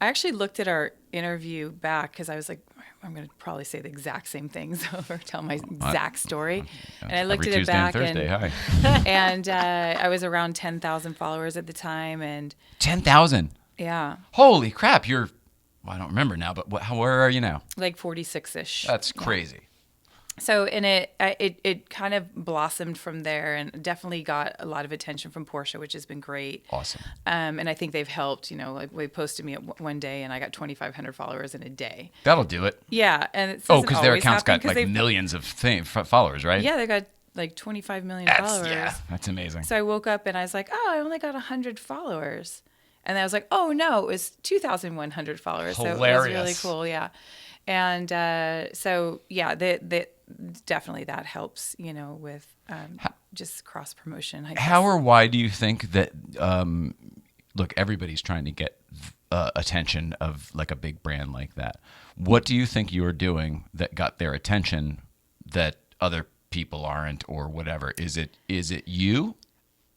I actually looked at our interview back because I was like, I'm going to probably say the exact same things or tell my exact story. And I looked at it back and I was around 10,000 followers at the time. And 10,000? Yeah. Holy crap. I don't remember now, but where are you now? Like 46-ish. That's crazy. So, and it kind of blossomed from there, and definitely got a lot of attention from Porsche, which has been great. Awesome. And I think they've helped. Like they posted me one day, and I got 2,500 followers in a day. That'll do it. Yeah, and because their account's got like millions of followers, right? Yeah, they got like 25 million followers. Yeah, that's amazing. So I woke up and I was like, oh, I only got 100 followers, and I was like, oh no, it was 2,100 followers. Hilarious. So it was really cool. Yeah, and so yeah, definitely that helps, with just cross promotion. How or why do you think that? Look, everybody's trying to get attention of like a big brand like that. What do you think you're doing that got their attention that other people aren't, or whatever? Is it you?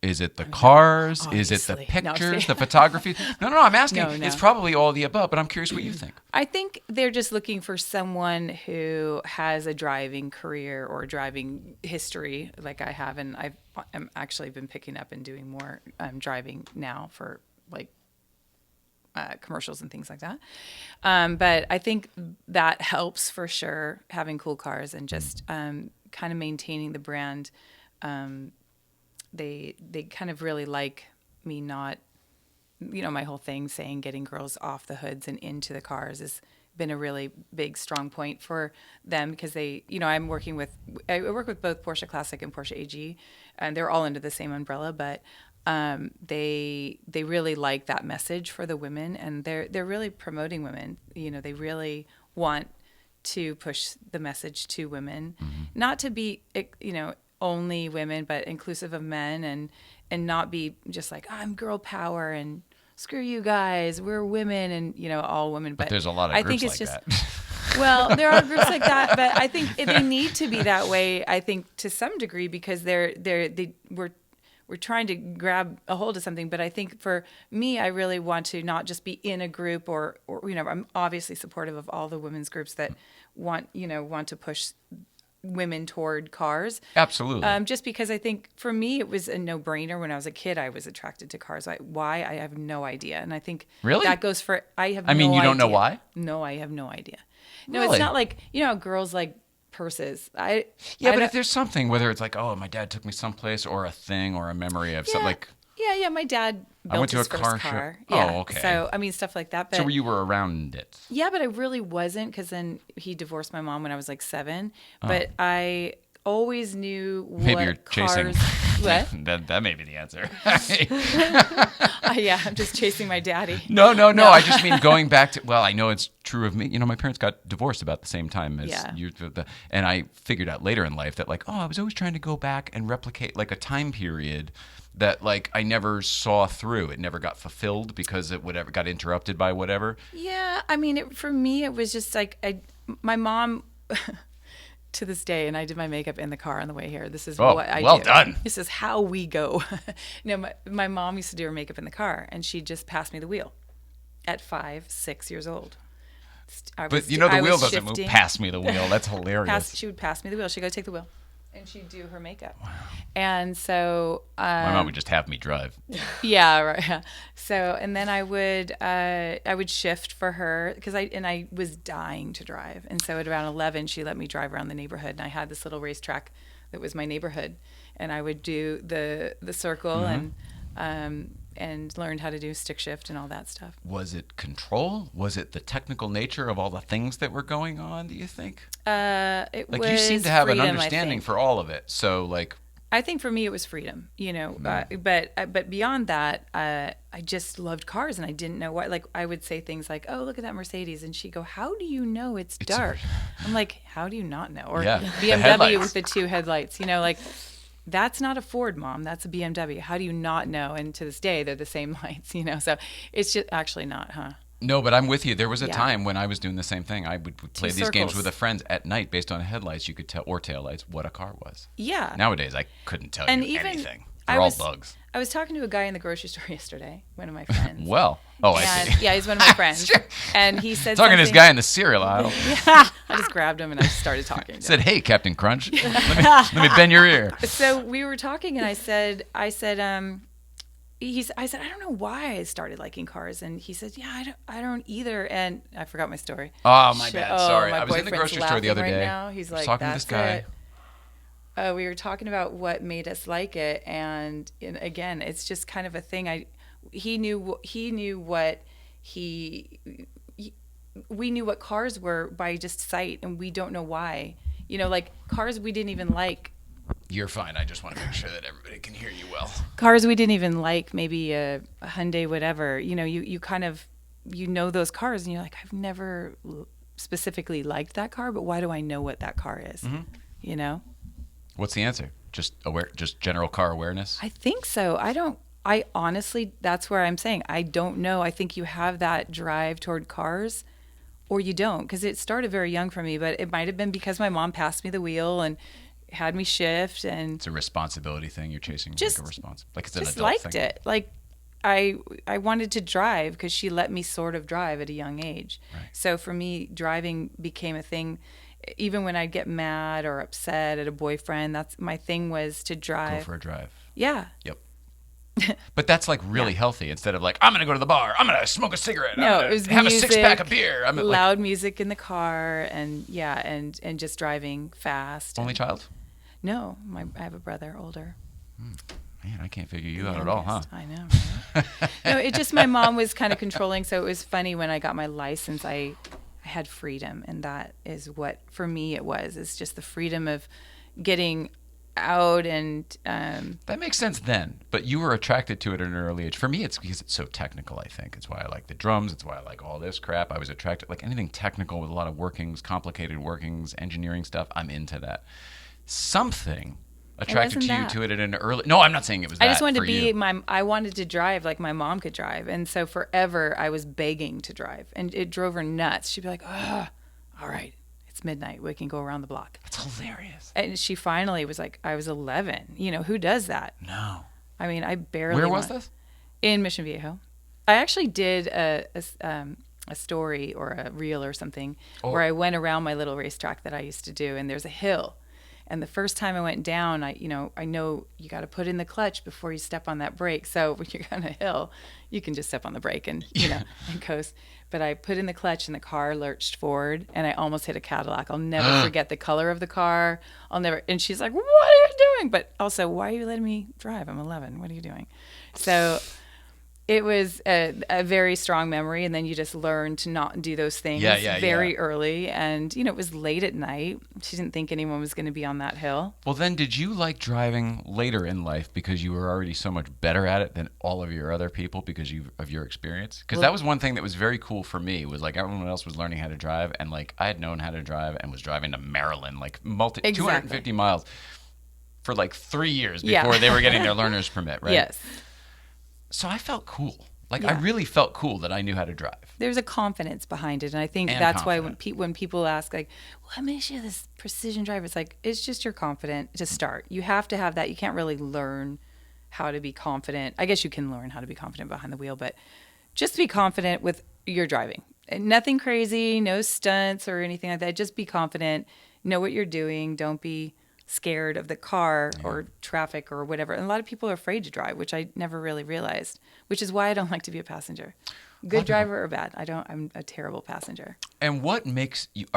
Is it the cars? Obviously. Is it the pictures, the photography? No, I'm asking. No. It's probably all the above, but I'm curious what you think. I think they're just looking for someone who has a driving career or driving history like I have, and I'm actually been picking up and doing more driving now for like commercials and things like that. But I think that helps for sure, having cool cars and just kind of maintaining the brand. They kind of really like me not, my whole thing saying getting girls off the hoods and into the cars has been a really big, strong point for them, because they, I work with both Porsche Classic and Porsche AG, and they're all under the same umbrella, but they really like that message for the women, and they're really promoting women. They really want to push the message to women, not to be, only women, but inclusive of men, and not be just like, I'm girl power and screw you guys, we're women, and all women. But there's a lot of groups like that. Well, there are groups like that, but I think they need to be that way. I think to some degree, because we're trying to grab a hold of something. But I think for me, I really want to not just be in a group, or I'm obviously supportive of all the women's groups that want to push women toward cars. Absolutely. Just because I think for me it was a no-brainer. When I was a kid, I was attracted to cars. Why? I have no idea. And I think that goes for, you don't know why? No, I have no idea. No, Really? It's not like, girls like purses. But if there's something, whether it's like, oh, my dad took me someplace, or a thing, or a memory of something like. Yeah, my dad built went to his a car first show. car. Oh, Yeah. okay. So, stuff like that. But So you were around it. Yeah, but I really wasn't, because then he divorced my mom when I was like 7. But I always knew what Maybe you're chasing. cars. What? that may be the answer. Yeah, I'm just chasing my daddy. No. I just mean going back to. Well, I know it's true of me. My parents got divorced about the same time as you. And I figured out later in life that I was always trying to go back and replicate like a time period that like I never saw through. It never got fulfilled because it got interrupted by whatever. Yeah, I mean, for me, it was just like my mom. To this day, and I did my makeup in the car on the way here. This is what I do. Well done. This is how we go. My mom used to do her makeup in the car, and she just passed me the wheel at 5, 6 years old. But the wheel doesn't move. Pass me the wheel. That's hilarious. She would pass me the wheel. She'd go take the wheel, and she'd do her makeup. Wow. And so my mom would just have me drive. Yeah, right. Yeah. So, and then I would shift for her because I was dying to drive. And so at around 11, she let me drive around the neighborhood, and I had this little racetrack that was my neighborhood, and I would do the circle and learned how to do stick shift and all that stuff. Was it control? Was it the technical nature of all the things that were going on, do you think? It was you seem to have freedom, an understanding for all of it. So I think for me it was freedom, but beyond that, I just loved cars, and I didn't know why. Like I would say things like, "Oh, look at that Mercedes," and she'd go, "How do you know it's dark?" I'm like, "How do you not know?" Or BMW with the 2 headlights, that's not a Ford, Mom. That's a BMW. How do you not know? And to this day, they're the same lights, So it's just actually not, huh? No, but I'm with you. There was a time when I was doing the same thing. I would play these games with a friend at night based on headlights. You could tell, or taillights, what a car was. Yeah. Nowadays, I couldn't tell you anything. They're all bugs. I was talking to a guy in the grocery store yesterday, one of my friends. I see. Yeah, he's one of my friends. And he said talking to this guy in the cereal aisle. Yeah. I just grabbed him and I started talking to him. Said, "Hey, Captain Crunch, let me bend your ear." So we were talking, and I said, I said, I don't know why I started liking cars, and he said, "Yeah, I don't either." And I forgot my story. Oh, my bad. Sorry, my I was in the grocery store the other day. Now. He's like, talking to this guy. We were talking about what made us like it, and again, it's just kind of a thing. We knew what cars were by just sight, and we don't know why. Like cars we didn't even like. You're fine. I just want to make sure that everybody can hear you well. Cars we didn't even like, maybe a Hyundai, whatever. You kind of those cars, and you're like, I've never specifically liked that car, but why do I know what that car is? Mm-hmm. What's the answer? Just general car awareness? I think so. I honestly, that's where I'm saying, I don't know. I think you have that drive toward cars or you don't, because it started very young for me, but it might have been because my mom passed me the wheel and had me shift. And it's a responsibility thing. You're chasing like a response. Like it's an just adult liked thing. It. Like I wanted to drive because she let me sort of drive at a young age. Right. So for me, driving became a thing. Even when I'd get mad or upset at a boyfriend, that's my thing was to drive. Go for a drive. Yeah. Yep. But that's like really healthy instead of like, I'm going to go to the bar. I'm going to smoke a cigarette. No, it was have music, a 6-pack of beer. Loud music in the car and just driving fast. Only child? No, I have a brother, older. Man, I can't figure you out at all, huh? I know, right? No, it just, my mom was kind of controlling, so it was funny when I got my license, I had freedom, and that is what, for me, it was. It's just the freedom of getting out and... That makes sense then, but you were attracted to it at an early age. For me, it's because it's so technical, I think. It's why I like the drums. It's why I like all this crap. I was attracted, like anything technical with a lot of workings, complicated workings, engineering stuff, I'm into that. Something attracted to it at an early... No, I'm not saying it was that. I just wanted to be you. I wanted to drive like my mom could drive. And so forever I was begging to drive. And it drove her nuts. She'd be like, all right, it's midnight. We can go around the block. That's hilarious. And she finally was like, I was 11. Who does that? No. I mean, I barely... Where was this? In Mission Viejo. I actually did a story or a reel or something where I went around my little racetrack that I used to do. And there's a hill. And the first time I went down, I know you got to put in the clutch before you step on that brake. So when you're on a hill, you can just step on the brake and, and coast. But I put in the clutch and the car lurched forward and I almost hit a Cadillac. I'll never forget the color of the car. And she's like, what are you doing? But also, why are you letting me drive? I'm 11. What are you doing? So it was a very strong memory, and then you just learn to not do those things very early. And it was late at night. She didn't think anyone was going to be on that hill. Well, then, did you like driving later in life because you were already so much better at it than all of your other people because of your experience? Because that was one thing that was very cool for me. Was like everyone else was learning how to drive, and like I had known how to drive and was driving to Maryland, like 250 miles for like 3 years before they were getting their learner's permit, right? Yes. So I felt cool. Like I really felt cool that I knew how to drive. There's a confidence behind it, and I think that's why when people ask like, "What makes you this precision driver?" It's like it's just you're confident to start. You have to have that. You can't really learn how to be confident. I guess you can learn how to be confident behind the wheel, but just be confident with your driving. And nothing crazy, no stunts or anything like that. Just be confident. Know what you're doing. Don't be scared of the car or traffic or whatever. And a lot of people are afraid to drive, which I never really realized, which is why I don't like to be a passenger. Good driver or bad? I'm a terrible passenger. And what makes you,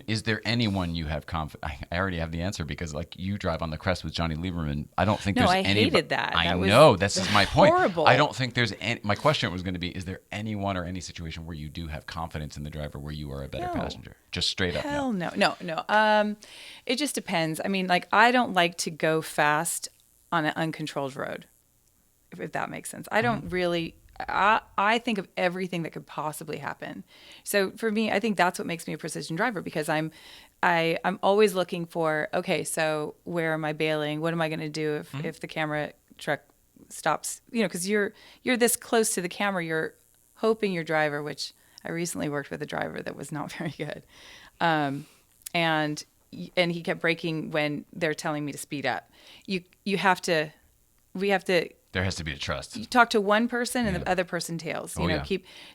is there anyone you have confidence? I already have the answer because like you drive on the crest with Johnny Lieberman. I don't think there's any. No, I hated that. I know, this is my point. Horrible. I don't think there's any, my question was going to be, is there anyone or any situation where you do have confidence in the driver where you are a better passenger? Just straight up. Hell no. It just depends. I mean, like I don't like to go fast on an uncontrolled road, if that makes sense. I don't really. I think of everything that could possibly happen. So for me, I think that's what makes me a precision driver because I'm always looking for, okay, so where am I bailing? What am I going to do if the camera truck stops? Because you're this close to the camera, you're hoping your driver, which I recently worked with a driver that was not very good. And he kept braking when they're telling me to speed up. We have to. There has to be a trust. You talk to one person and the other person tails.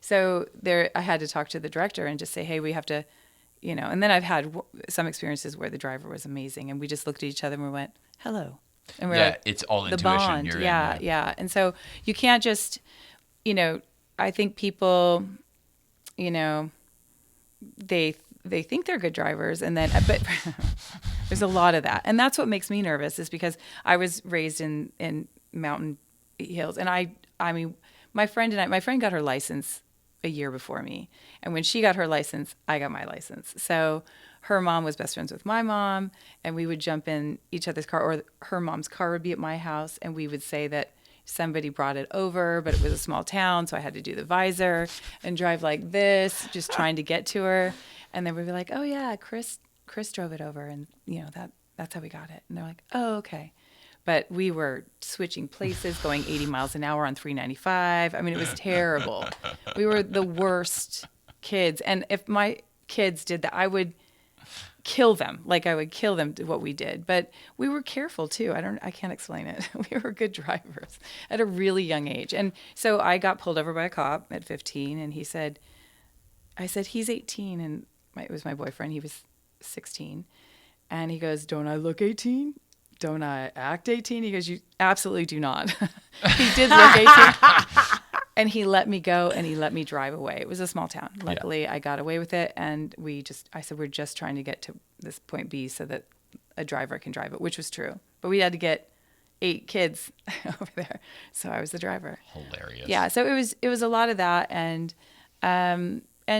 So there. I had to talk to the director and just say, hey, we have to, And then I've had some experiences where the driver was amazing, and we just looked at each other and we went, hello, and we're like, it's all the intuition. bond. You're Yeah. And so you can't just, I think people, they think they're good drivers, and then but there's a lot of that, and that's what makes me nervous. Is because I was raised in mountain hills, and I mean, my friend got her license a year before me, and when she got her license, I got my license. So her mom was best friends with my mom, and we would jump in each other's car, or her mom's car would be at my house, and we would say that somebody brought it over, but it was a small town, so I had to do the visor and drive like this, just trying to get to her. And then we'd be like, oh yeah, Chris drove it over, and that's how we got it. And they're like, oh, okay. But we were switching places, going 80 miles an hour on 395. I mean, it was terrible. We were the worst kids. And if my kids did that, I would kill them. Like I would kill them to what we did. But we were careful too. I can't explain it. We were good drivers at a really young age. And so I got pulled over by a cop at 15, and I said, he's 18, and it was my boyfriend. He was 16. And he goes, don't I look 18? Don't I act 18? He goes, you absolutely do not. He did look 18. And he let me go, and he let me drive away. It was a small town. Luckily, I got away with it. And I said, we're just trying to get to this point B so that a driver can drive it, which was true. But we had to get 8 kids over there. So I was the driver. Hilarious. Yeah. So it was a lot of that. And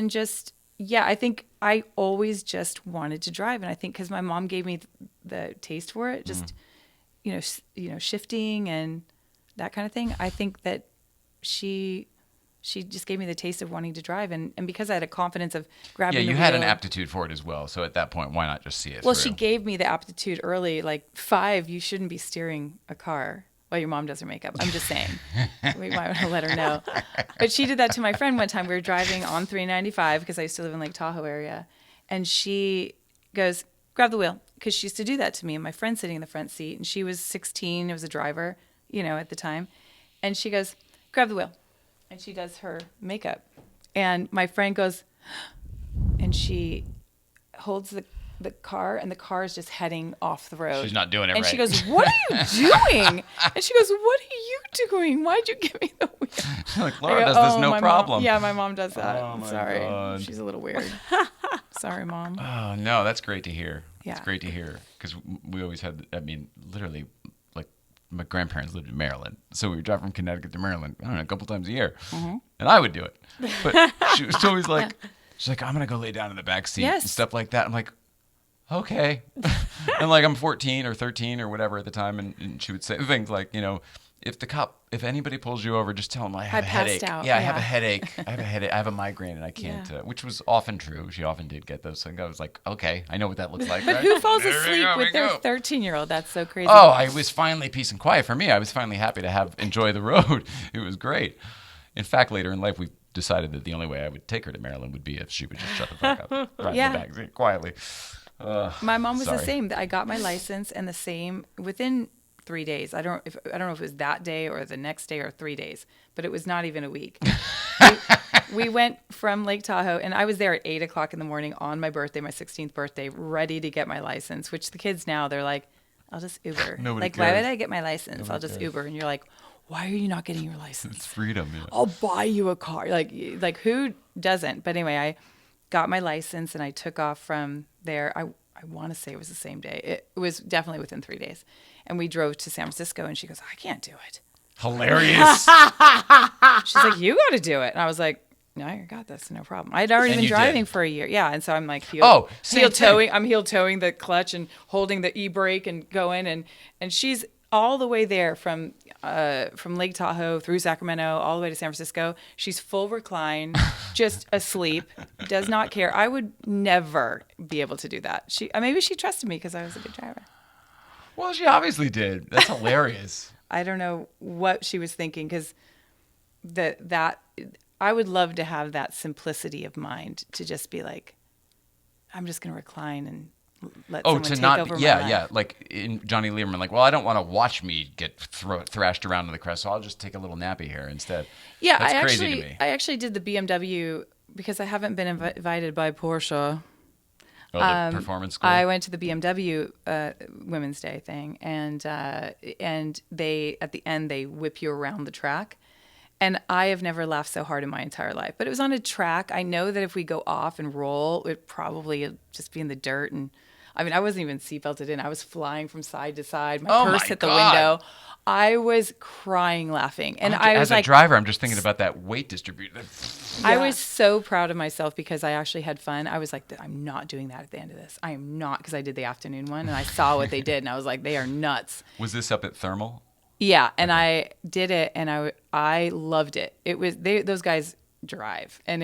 just, I think I always just wanted to drive. And I think because my mom gave me the taste for it, just, shifting and that kind of thing. I think that she just gave me the taste of wanting to drive. And because I had a confidence of grabbing the you had wheel. an aptitude for it as well. So at that point, why not just see it Well, through? she gave me the aptitude early, like 5, you shouldn't be steering a car while your mom does her makeup. I'm just saying. We might want to let her know. But she did that to my friend one time. We were driving on 395 because I used to live in Lake Tahoe area. And she goes, grab the wheel. Because she used to do that to me. And my friend sitting in the front seat. And she was 16. It was a driver, at the time. And she goes, grab the wheel. And she does her makeup. And my friend goes, and she holds the car, and the car is just heading off the road. She's not doing it and right. She goes, what are you doing? And she goes, what are you doing? Why'd you give me the wheel? Like, Laura does this no problem. Yeah, my mom does that. Oh, my Sorry. God. She's a little weird. Sorry, Mom. Oh, no, that's great to hear. Yeah. It's great to hear. Because we always had, literally, like my grandparents lived in Maryland, so we would drive from Connecticut to Maryland, I don't know, a couple times a year, and I would do it. But she was always like, she's like, I'm gonna go lay down in the back seat and stuff like that. I'm like, okay, and like I'm 14 or 13 or whatever at the time, and she would say things like, if anybody pulls you over, just tell them I have a headache. Out. Yeah, I have a headache. I have a migraine, and I can't. Which was often true. She often did get those things. I was like, okay, I know what that looks like. But right? who falls asleep with their 13-year-old? That's so crazy. Oh, I was finally peace and quiet for me. I was finally happy to enjoy the road. It was great. In fact, later in life, we decided that the only way I would take her to Maryland would be if she would just shut the fuck up, ride in the back seat quietly. My mom was the same. I got my license, and the same within 3 days. I don't know if it was that day or the next day or 3 days, but it was not even a week. we went from Lake Tahoe, and I was there at 8:00 in the morning on my birthday, my 16th birthday, ready to get my license. Which the kids now, they're like, "I'll just Uber." Nobody why cares. would I get my license? I'll just Uber. And you're like, "Why are you not getting your license?" It's freedom. Yeah. I'll buy you a car. Like who doesn't? But anyway, I got my license and I took off from there. I want to say it was the same day. It was definitely within 3 days. And we drove to San Francisco, and she goes, I can't do it. Hilarious. She's like, you got to do it. And I was like, no, you got this. No problem. I'd already been driving for a year. Yeah. And so I'm like, heel towing. I'm heel towing the clutch and holding the e-brake and going. And she's all the way there from Lake Tahoe through Sacramento, all the way to San Francisco. She's full recline, just asleep, does not care. I would never be able to do that. Maybe she trusted me because I was a good driver. Well, she obviously did. That's hilarious. I don't know what she was thinking, because that I would love to have that simplicity of mind to just be like, I'm just going to recline and let someone take over my life. Yeah. Like in Johnny Lieberman, like, well, I don't want to watch me get thrashed around in the crest, so I'll just take a little nappy here instead. Yeah, that's crazy to me. I actually did the BMW because I haven't been invited by Porsche. Oh, the performance school? I went to the BMW Women's Day thing, and they at the end they whip you around the track, and I have never laughed so hard in my entire life. But it was on a track. I know that if we go off and roll, it probably just be in the dirt. And I mean, I wasn't even seatbelted in. I was flying from side to side. My purse hit the window. I was crying laughing, and I was as a driver, I'm just thinking about that weight distribution. I was so proud of myself because I actually had fun. I was like, I'm not doing that at the end of this. I am not, because I did the afternoon one, and I saw what they did, and I was like, they are nuts. Was this up at Thermal? Yeah, and I did it, and I loved it. It was those guys drive, and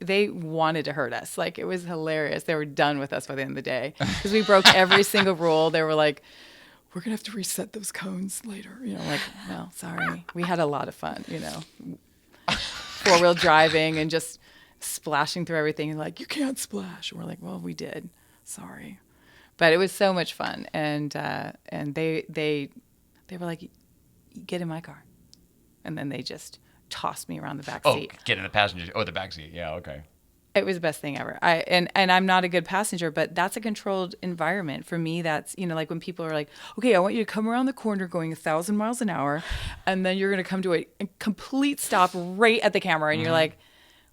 they wanted to hurt us. Like, it was hilarious. They were done with us by the end of the day because we broke every single rule. They were like, we're gonna have to reset those cones later. Like, well, sorry. We had a lot of fun. 4-wheel driving and just splashing through everything, and like, you can't splash. And we're like, well, we did. Sorry, but it was so much fun, and they were like, get in my car, and then they just tossed me around the back seat. Oh, get in the passenger. Oh, the back seat. Yeah, okay. It was the best thing ever. And I'm not a good passenger, but that's a controlled environment. For me, that's, like when people are like, okay, I want you to come around the corner going 1,000 miles an hour, and then you're going to come to a complete stop right at the camera, and you're like,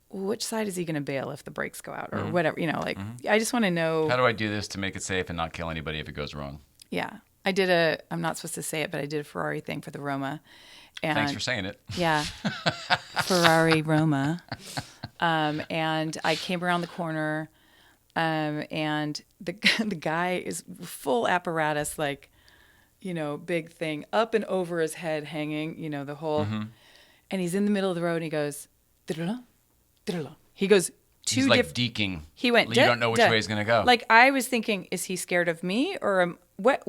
which side is he going to bail if the brakes go out or whatever? I just want to know. How do I do this to make it safe and not kill anybody if it goes wrong? Yeah. I'm not supposed to say it, but I did a Ferrari thing for the Roma. And thanks for saying it. Yeah. Ferrari Roma. And I came around the corner, and the guy is full apparatus, like, big thing up and over his head hanging, the whole, and he's in the middle of the road, and he goes, da-da-da, da-da-da. He goes, he's like deking. He went, you don't know which way he's going to go. Like, I was thinking, is he scared of me or what?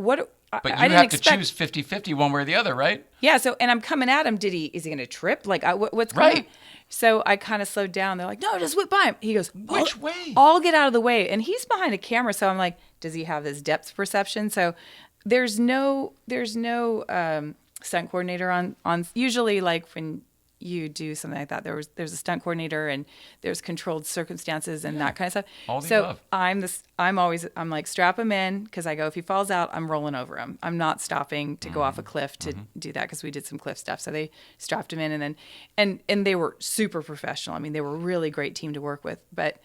But I you didn't have to choose 50-50 one way or the other, right? Yeah. So, and I'm coming at him. Is he going to trip? Like, what's going on? So I kind of slowed down. They're like, no, just whip by him. He goes, which way? I'll get out of the way. And he's behind a camera. So I'm like, does he have this depth perception? So there's no stunt coordinator on usually, like when you do something like that, there's a stunt coordinator, and there's controlled circumstances and that kind of stuff. All the above. I'm like, strap him in, because I go, if he falls out, I'm rolling over him. I'm not stopping to go off a cliff to do that, because we did some cliff stuff. So they strapped him in, and then and they were super professional. I mean, they were a really great team to work with. But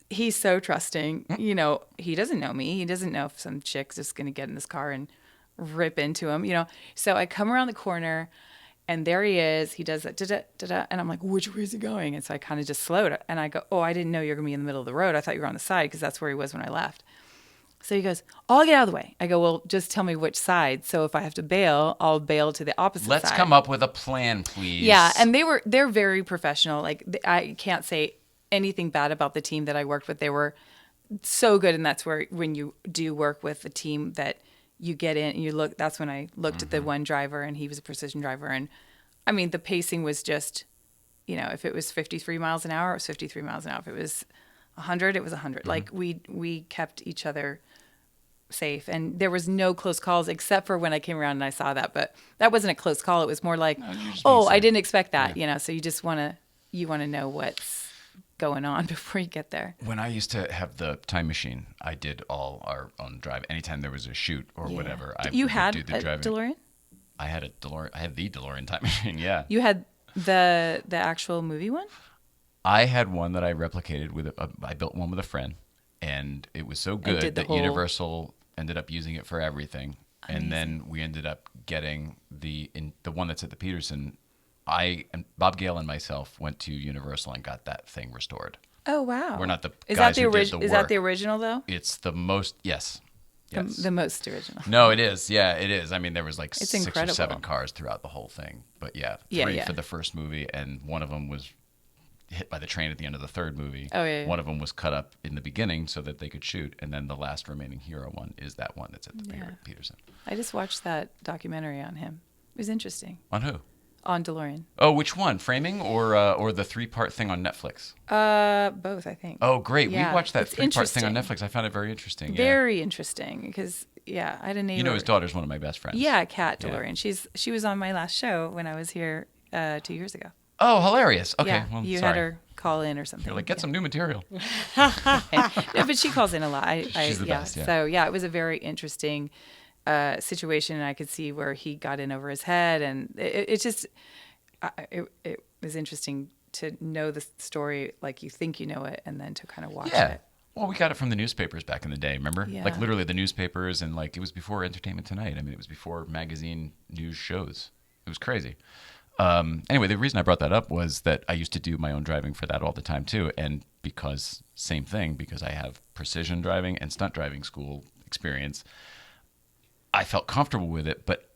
he's so trusting. He doesn't know me. He doesn't know if some chick's just going to get in this car and rip into him, you know. So I come around the corner, and there he is. He does that, da-da, and I'm like, which way is he going? And so I kind of just slowed, and I go, oh, I didn't know you were going to be in the middle of the road. I thought you were on the side, because that's where he was when I left. So he goes, oh, I'll get out of the way. I go, well, just tell me which side. So if I have to bail, I'll bail to the opposite Let's side. come up with a plan, please. Yeah, and they're very professional. Like, I can't say anything bad about the team that I worked with. They were so good, and that's where when you do work with a team that you get in and you look. That's when I looked at the one driver, and he was a precision driver, and I mean the pacing was just, you know, if it was 53 miles an hour, it was 53 miles an hour. If it was 100, it was 100. Like we kept each other safe, and there was no close calls except for when I came around and I saw that, but that wasn't a close call. It was more like, oh, I didn't expect that, you know. So you just want to know what's going on before you get there. When I used to have the time machine, I did all our own drive. Anytime there was a shoot or whatever, I You would had do the a driving. DeLorean? I had a DeLorean. I had the DeLorean time machine. Yeah. You had the actual movie one? I had one that I replicated with. I built one with a friend, and it was so good did the that whole- Universal ended up using it for everything. Amazing. And then we ended up getting the one that's at the Peterson. I and Bob Gale and myself went to Universal and got that thing restored. Oh wow! We're not the Is guys that the who did the Is that work. the original though? It's the most yes. The most original. No, it is. Yeah, it is. I mean, there was like It's 6 incredible. or 7 cars throughout the whole thing. But yeah, Yeah, 3 yeah. for the first movie, and one of them was hit by the train at the end of the third movie. Oh, yeah, yeah. One of them was cut up in the beginning so that they could shoot, and then the last remaining hero one is that one that's at the Peterson. I just watched that documentary on him. It was interesting. On who? On DeLorean. Oh, which one? Framing or the 3-part thing on Netflix? Both, I think. Oh, great. Yeah, We watched that it's 3-part thing on interesting. Netflix. I found it very interesting. Yeah. Very interesting because I had a neighbor. You know, his daughter's one of my best friends. Yeah, Kat Yeah. DeLorean. She was on my last show when I was here 2 years ago. Oh, hilarious. Okay, Yeah, well, you sorry. had her call in or something. You're like, get some new material. No, but she calls in a lot. She's the best, yeah. So yeah, it was a very interesting situation, and I could see where he got in over his head, and it was interesting to know the story like you think you know it, and then to kind of watch Yeah. it. Well, we got it from the newspapers back in the day, remember? Yeah. Like literally the newspapers, and like it was before Entertainment Tonight. I mean, it was before magazine news shows. It was crazy. Anyway, the reason I brought that up was that I used to do my own driving for that all the time too, and because I have precision driving and stunt driving school experience, I felt comfortable with it. But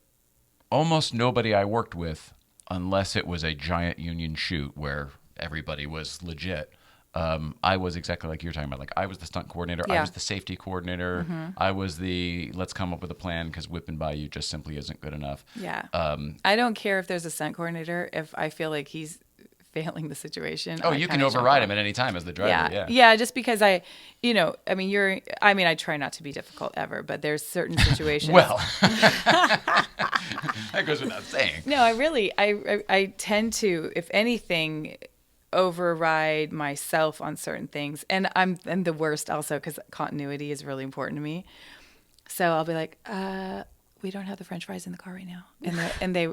almost nobody I worked with, unless it was a giant union shoot where everybody was legit, I was exactly like you're talking about. Like I was the stunt coordinator, I Yeah. was the safety coordinator, I was the let's come up with a plan because whipping by you just simply isn't good enough. Yeah. I don't care if there's a stunt coordinator if I feel like he's failing the situation. Oh, I you can kinda jump override on. him at any time as the driver. Yeah. Yeah. Just because I try not to be difficult ever, but there's certain situations. Well, that goes without saying. No, I tend to, if anything, override myself on certain things. And I'm the worst also because continuity is really important to me. So I'll be like, we don't have the French fries in the car right now. And they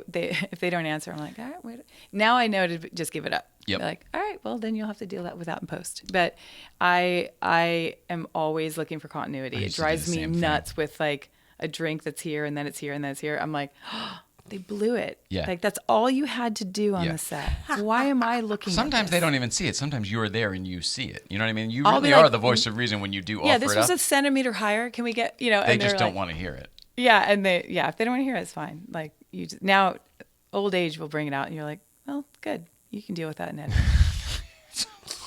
if they don't answer, I'm like, all right, wait. Now I know to just give it up. Yep. Be like, all right, well then you'll have to deal with that in post. But I am always looking for continuity. I It used to do drives the me same thing. nuts with like a drink that's here and then it's here and then it's here. I'm like, oh, they blew it. Yeah. Like that's all you had to do on Yeah. the set. Why am I looking? Sometimes at they this? don't even see it. Sometimes you are there and you see it. You know what I mean? You I'll really be are like, the voice of reason when you do Yeah, offer this it was up. a centimeter higher. Can we get They and just they're don't like, want to hear it. Yeah, and if they don't want to hear it, it's fine. Like you just, now, old age will bring it out, and you're like, well, good, you can deal with that in editing.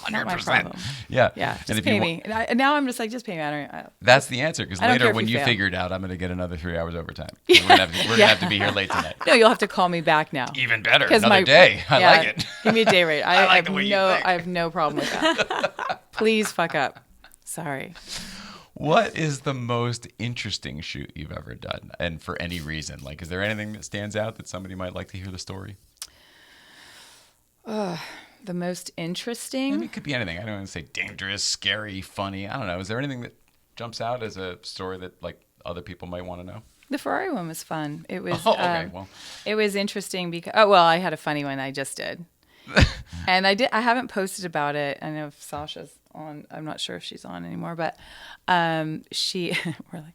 Not my 100%. problem. Yeah. Yeah, And just if pay you me. And now I'm just like, just pay me. I That's the answer, because I don't care later if when you you fail. figure it out, I'm going to get another 3 hours overtime. We're going to have to be here late tonight. no, you'll have to call me back now. Even better, 'Cause another day. I yeah, like it. Give me a day rate. I like have the way you think. I have no problem with that. Please fuck up. Sorry. What is the most interesting shoot you've ever done, and for any reason? Like, is there anything that stands out that somebody might like to hear the story? The most interesting. I mean, it could be anything. I don't want to say dangerous, scary, funny. I don't know. Is there anything that jumps out as a story that like other people might want to know? The Ferrari one was fun. It was. Okay, well. It was interesting because. Oh well, I had a funny one I just did, and I haven't posted about it. I know if Sasha's on. I'm not sure if she's on anymore, but she. We're like,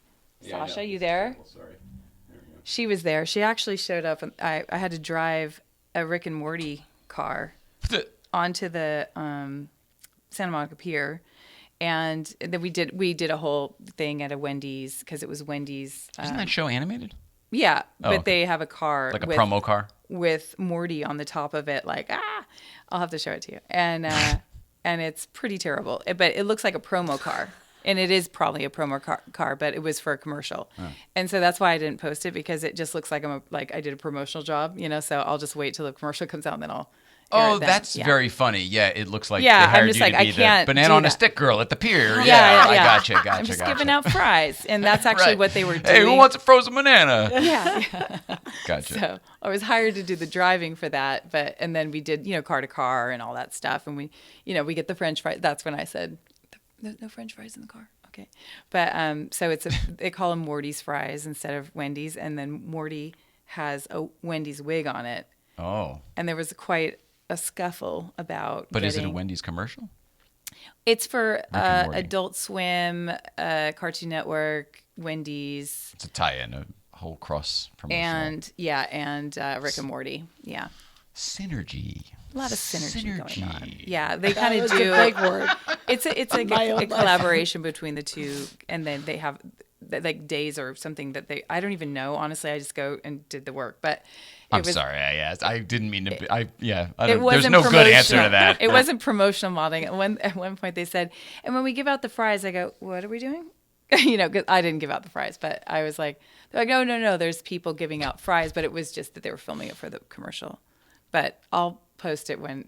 Sasha, you there? Sorry. Here. She was there. She actually showed up, and I had to drive a Rick and Morty car onto the Santa Monica Pier, and then we did a whole thing at a Wendy's because it was Wendy's. Isn't that show animated? Yeah, but okay. they have a car Like a promo car? with Morty on the top of it. Like I'll have to show it to you, and it's pretty terrible. But it looks like a promo car. And it is probably a promo car, but it was for a commercial. Oh. And so that's why I didn't post it, because it just looks like I did a promotional job, so I'll just wait till the commercial comes out and then I'll air it then. That's very funny. Yeah, it looks like they I'm hired just you like, to be I can't the banana do on a that. stick girl at the pier. Yeah. I gotcha. I'm just giving out fries. And that's actually Right. what they were doing. Hey, who wants a frozen banana? Yeah. Gotcha. So I was hired to do the driving for that, and then we did, car to car and all that stuff. And we get the French fries. That's when I said, there's no French fries in the car. Okay. But so they call them Morty's fries instead of Wendy's, and then Morty has a Wendy's wig on it. Oh. And there was quite a scuffle about But is it a Wendy's commercial? It's for Adult Swim, Cartoon Network, Wendy's. It's a tie-in, a whole cross promotion. And Rick and Morty. Yeah. Synergy. A lot of synergy going on. Yeah, they kind of do. A big word. It's a collaboration between the two, and then they have like days or something that I don't even know. Honestly, I just go and did the work. But I'm sorry. I didn't mean to. There's no good answer to that. It wasn't promotional modeling. At one point, they said, and when we give out the fries, I go, "What are we doing?" Because I didn't give out the fries, but I was like, "They're like, no, there's people giving out fries," but it was just that they were filming it for the commercial. But I'll post it when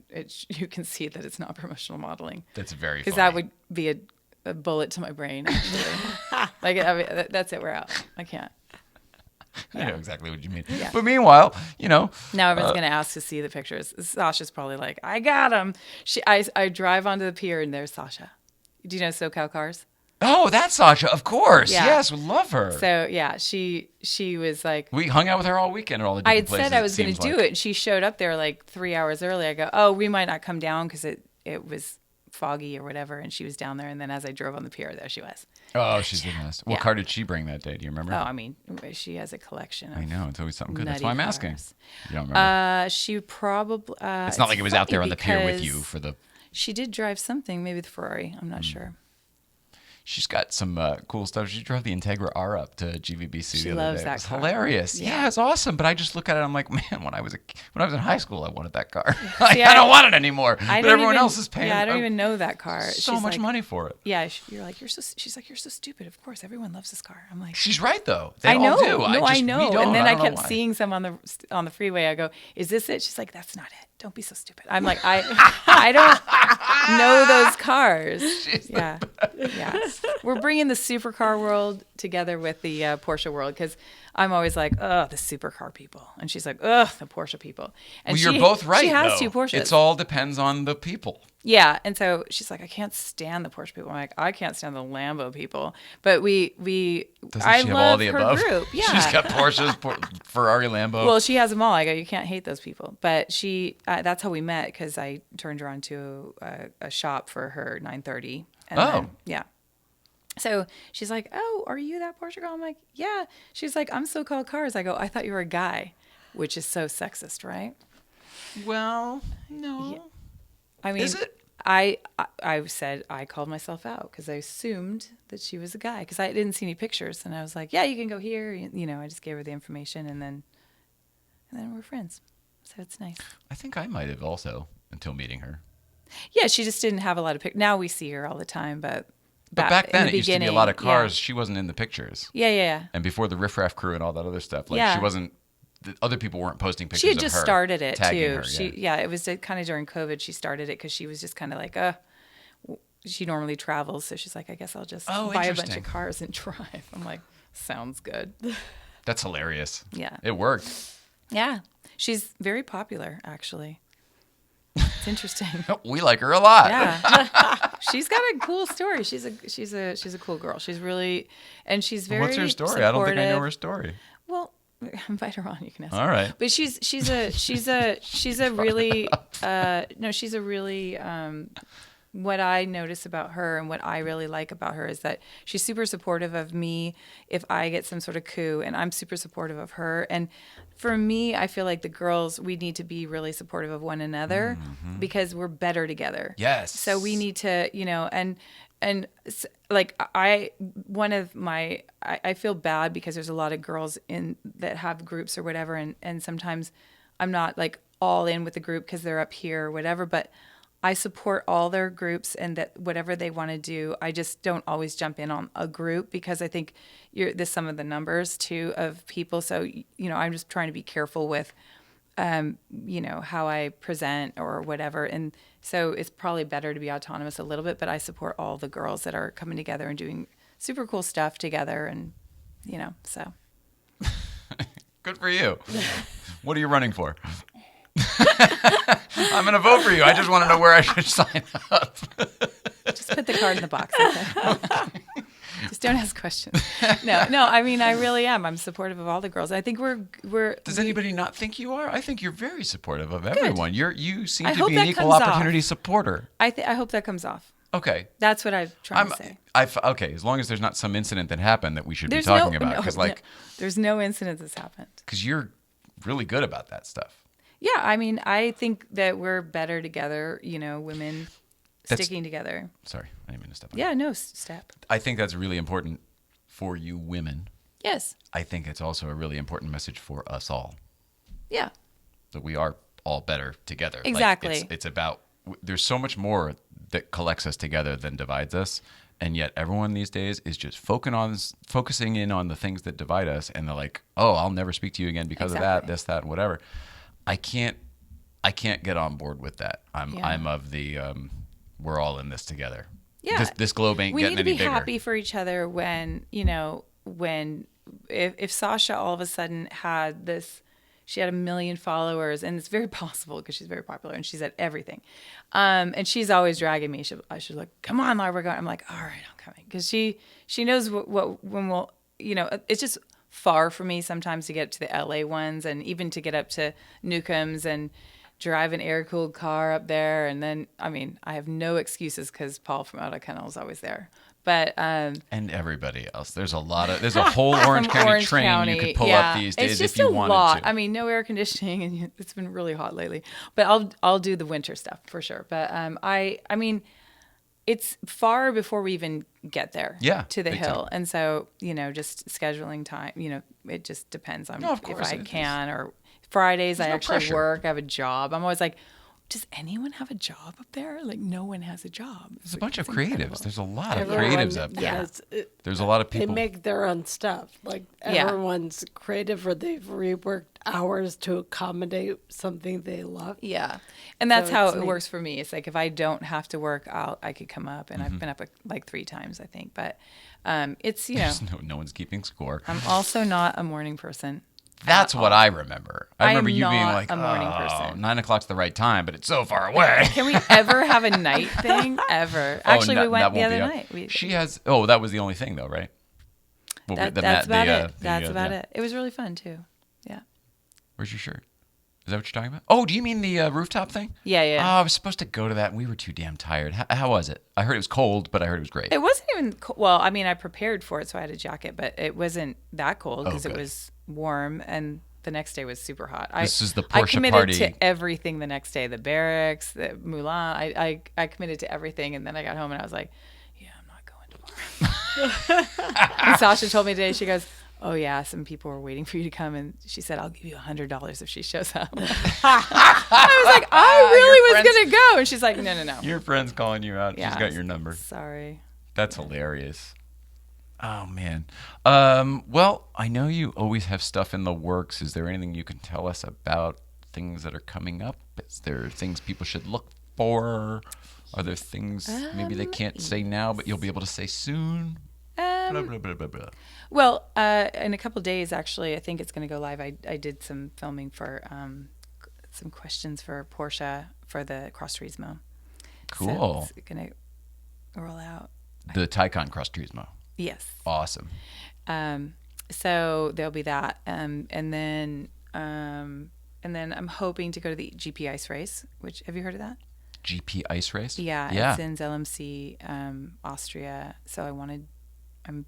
you can see that it's not promotional modeling. That's very funny. Because that would be a bullet to my brain. That's it. We're out. I can't. I know exactly what you mean. Yeah. But meanwhile, now everyone's going to ask to see the pictures. Sasha's probably like, I got them. I drive onto the pier and there's Sasha. Do you know SoCal Cars? Oh, that's Sasha, of course. Yeah. Yes, we love her. So yeah, she was like. We hung out with her all weekend at all the different I had places. said I was going to do it, and she showed up there like 3 hours early. I go, oh, we might not come down because it was foggy or whatever, and she was down there. And then as I drove on the pier, there she was. Oh, she's the best. What car did she bring that day? Do you remember? Oh, I mean, she has a collection. I know, it's always something good. That's nutty why I'm cars. asking. You don't remember? She probably. It's not like it was out there on the pier with you for the. She did drive something, maybe the Ferrari. I'm not sure. She's got some cool stuff. She drove the Integra R up to GVBC She the other loves day. that It was car. hilarious. Yeah, it's awesome. But I just look at it, I'm like, man, when I was in high school, I wanted that car. See, I don't want it anymore. I But don't everyone even, else is paying. Yeah, I don't even know that car. So She's much like, money for it. Yeah, you're like, she's like, you're so stupid. Of course, everyone loves this car. I'm like, She's right though. They I know. all do. No, I know. We don't. And then I don't know kept why. seeing some on the freeway. I go, is this it? She's like, that's not it. Don't be so stupid. I'm like, I don't know those cars. Yeah. We're bringing the supercar world together with the Porsche world, because I'm always like, ugh, the supercar people, and she's like, ugh, the Porsche people. And Well, you're both right. She has though. 2 Porsches. It all depends on the people. Yeah, and so she's like, I can't stand the Porsche people. I'm like, I can't stand the Lambo people. But Doesn't I she have love all the her above? group. Yeah, She's got Porsches, Ferrari, Lambo. well, she has them all. I go, you can't hate those people. But that's how we met, because I turned her on to a shop for her 930. And then, yeah. So she's like, oh, are you that Porsche girl? I'm like, yeah. She's like, I'm so-called cars. I go, I thought you were a guy, which is so sexist, right? Well, no. Yeah. I mean, Is it? I said I called myself out because I assumed that she was a guy, because I didn't see any pictures, and I was like, yeah, you can go here. I just gave her the information, and then we're friends. So it's nice. I think I might have also, until meeting her. Yeah, she just didn't have a lot of pictures. Now we see her all the time, but back then, in the it used to be a lot of cars. She wasn't in the pictures. Yeah. And before the Riff Raff crew and all that other stuff, Yeah. she wasn't. The other people weren't posting pictures. She had of just her, started it tagging too. Her, It was kind of during COVID. She started it because she was just kind of like, she normally travels, so she's like, I guess I'll just buy a bunch interesting. of cars and drive. I'm like, sounds good. That's hilarious. Yeah. It worked. Yeah, she's very popular, actually. It's interesting. We like her a lot. Yeah, she's got a cool story. She's a cool girl. She's really, and she's very. What's her story? Supportive. I don't think I know her story. Well, invite her on. You can ask. All right. But she's a really she's a really what I notice about her and what I really like about her is that she's super supportive of me if I get some sort of coup, and I'm super supportive of her. And for me, I feel like the girls, we need to be really supportive of one another because we're better together. Yes. So we need to, like I feel bad because there's a lot of girls that have groups or whatever, and sometimes I'm not like all in with the group because they're up here or whatever, but I support all their groups and that whatever they want to do. I just don't always jump in on a group because I think there's some of the numbers too of people. So, I'm just trying to be careful with, how I present or whatever. And so it's probably better to be autonomous a little bit, but I support all the girls that are coming together and doing super cool stuff together. And, so. Good for you. What are you running for? I'm going to vote for you. I just want to know where I should sign up. Just put the card in the box. Okay? Just don't ask questions. No. I mean, I really am. I'm supportive of all the girls. I think we're. Does anybody not think you are? I think you're very supportive of everyone. You seem to hope be an that equal comes opportunity off. supporter. I hope that comes off. Okay. That's what I'm trying to say. Okay, as long as there's not some incident that happened that we should be talking about, because there's no incident that's happened. Because you're really good about that stuff. Yeah, I mean, I think that we're better together, women sticking together. Sorry, I didn't mean to step on Yeah, no, step. I think that's really important for you women. Yes. I think it's also a really important message for us all. Yeah. That we are all better together. Exactly. Like it's about, there's so much more that collects us together than divides us. And yet everyone these days is just focusing in on the things that divide us. And they're like, oh, I'll never speak to you again because of that, this, that, whatever. I can't get on board with that. I'm of the we're all in this together. Yeah. This globe ain't getting any bigger. We need to be happy for each other when if Sasha all of a sudden had this, she had 1 million followers, and it's very possible because she's very popular and she's at everything. And she's always dragging me. She's like, come on, Laura, we're going. I'm like, all right, I'm coming. Because she knows when we'll, it's just far for me sometimes to get to the LA ones and even to get up to Newcomb's and drive an air-cooled car up there. And then, I mean, I have no excuses because Paul from Auto Kennel is always there. But and everybody else. There's a whole Orange County train you could pull up these days if you wanted to. I mean, no air conditioning, and it's been really hot lately. But I'll do the winter stuff for sure. But I mean, it's far before we even get there to the hill. Time. And so, just scheduling time, it just depends on if I can. Or Fridays, I actually work. I have a job. I'm always like, does anyone have a job up there? Like, no one has a job. There's a bunch of creatives. Incredible. There's a lot of creatives up there. There's a lot of people. They make their own stuff. Like, everyone's creative, or they've reworked hours to accommodate something they love. Yeah. And that's how it works for me. It's like, if I don't have to work, I could come up. And I've been up like 3 times, I think. But it's, no one's keeping score. I'm also not a morning person. That's what I remember. I remember you being like, a morning person. 9 o'clock's the right time, but it's so far away. Can we ever have a night thing? Ever. Actually, we went the other night. She has, that was the only thing though, right? That's about it. That's about it. It was really fun too. Yeah. Where's your shirt? Is that what you're talking about? Oh, do you mean the rooftop thing? Yeah. Oh, I was supposed to go to that and we were too damn tired. How was it? I heard it was cold, but I heard it was great. It wasn't even cold. Well, I mean, I prepared for it, so I had a jacket, but it wasn't that cold because it was warm, and the next day was super hot. This is the Porsche party. I committed party. to everything the next day. The barracks, the Moulin. I committed to everything, and then I got home and I was like, yeah, I'm not going tomorrow. And Sasha told me today, she goes, oh yeah, some people were waiting for you to come, and she said, I'll give you $100 if she shows up. I was like, I really was going to go. And she's like, no. Your friend's calling you out. Yeah, she's got your number. Sorry. That's hilarious. Oh, man. Well, I know you always have stuff in the works. Is there anything you can tell us about things that are coming up? Is there things people should look for? Are there things maybe they can't say now, but you'll be able to say soon? Blah, blah, blah, blah, blah. Well, in a couple of days, actually, I think it's going to go live. I did some filming for some questions for Porsche for the Cross Turismo. Cool. So it's going to roll out. The Taycan Cross Turismo. Yes. Awesome. So there'll be that, and then I'm hoping to go to the GP Ice Race. Which, have you heard of that? GP Ice Race? Yeah. It's in LMC, Austria. So I'm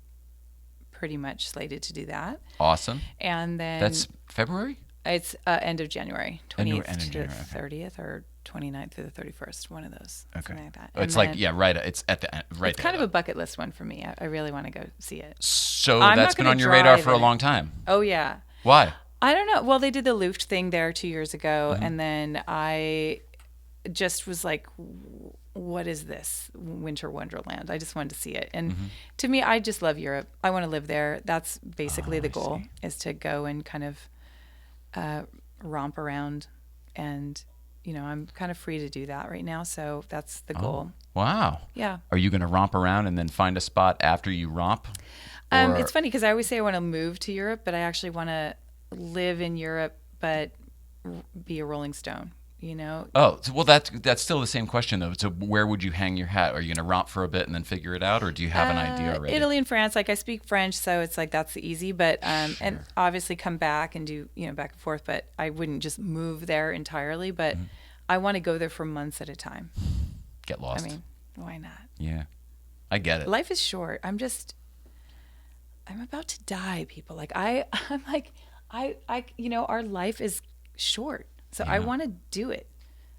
pretty much slated to do that. Awesome. And then That's February? It's end of January, 28th End of to January, the okay. 30th or 29th to the 31st, one of those. Okay. Something like that. It's And like, then right. It's at the end. Right it's there, kind of though. a bucket list one for me. I really want to go see it. So I'm that's not been gonna on your radar drive for a in it. long time. Oh, yeah. Why? I don't know. Well, they did the Luft thing there 2 years ago, Mm-hmm. and then I just was like, what is this Winter Wonderland? I just wanted to see it. And Mm-hmm. to me, I just love Europe. I want to live there. That's basically the goal, is to go and kind of romp around. And, I'm kind of free to do that right now. So that's the goal. Wow. Yeah. Are you going to romp around and then find a spot after you romp? Or- It's funny because I always say I want to move to Europe, but I actually want to live in Europe, but be a Rolling Stone, Oh, well, that's still the same question, though. So where would you hang your hat? Are you going to romp for a bit and then figure it out, or do you have an idea already? Italy and France. Like, I speak French, so it's like that's the easy. But and obviously come back and do back and forth. But I wouldn't just move there entirely. But I want to go there for months at a time. Get lost. I mean, why not? Yeah, I get it. Life is short. I'm about to die, people. Like I'm like our life is short. So I want to do it.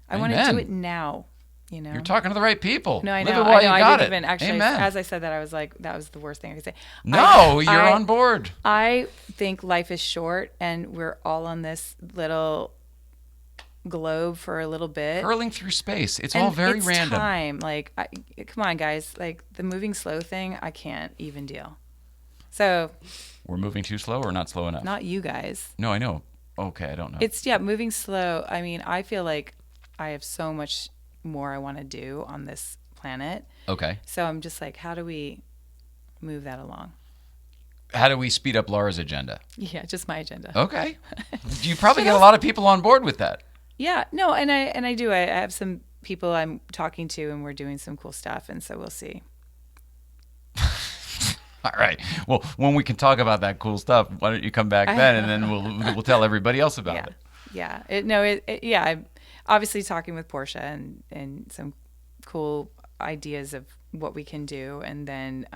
I want to Amen. do it now. You're talking to the right people. No, I Live know. it while I know. you I got didn't it. even actually. Amen. As I said that, I was like, that was the worst thing I could say. No, you're on board. I think life is short, and we're all on this little globe for a little bit. Hurling through space. It's And all very it's random. time. Like, come on, guys. Like the moving slow thing, I can't even deal. So, We're moving too slow or not slow enough? not you guys. No, I know. Okay, I don't know. It's moving slow. I mean, I feel like I have so much more I want to do on this planet. Okay. So I'm just like, how do we move that along? How do we speed up Laura's agenda? Yeah, just my agenda. Okay. You probably get a lot of people on board with that. Yeah, no, and I do. I have some people I'm talking to, and we're doing some cool stuff, and so we'll see. All right. Well, when we can talk about that cool stuff, why don't you come back then, and then we'll tell everybody else about Yeah, it. yeah. I'm obviously talking with Porsche and some cool ideas of what we can do, and then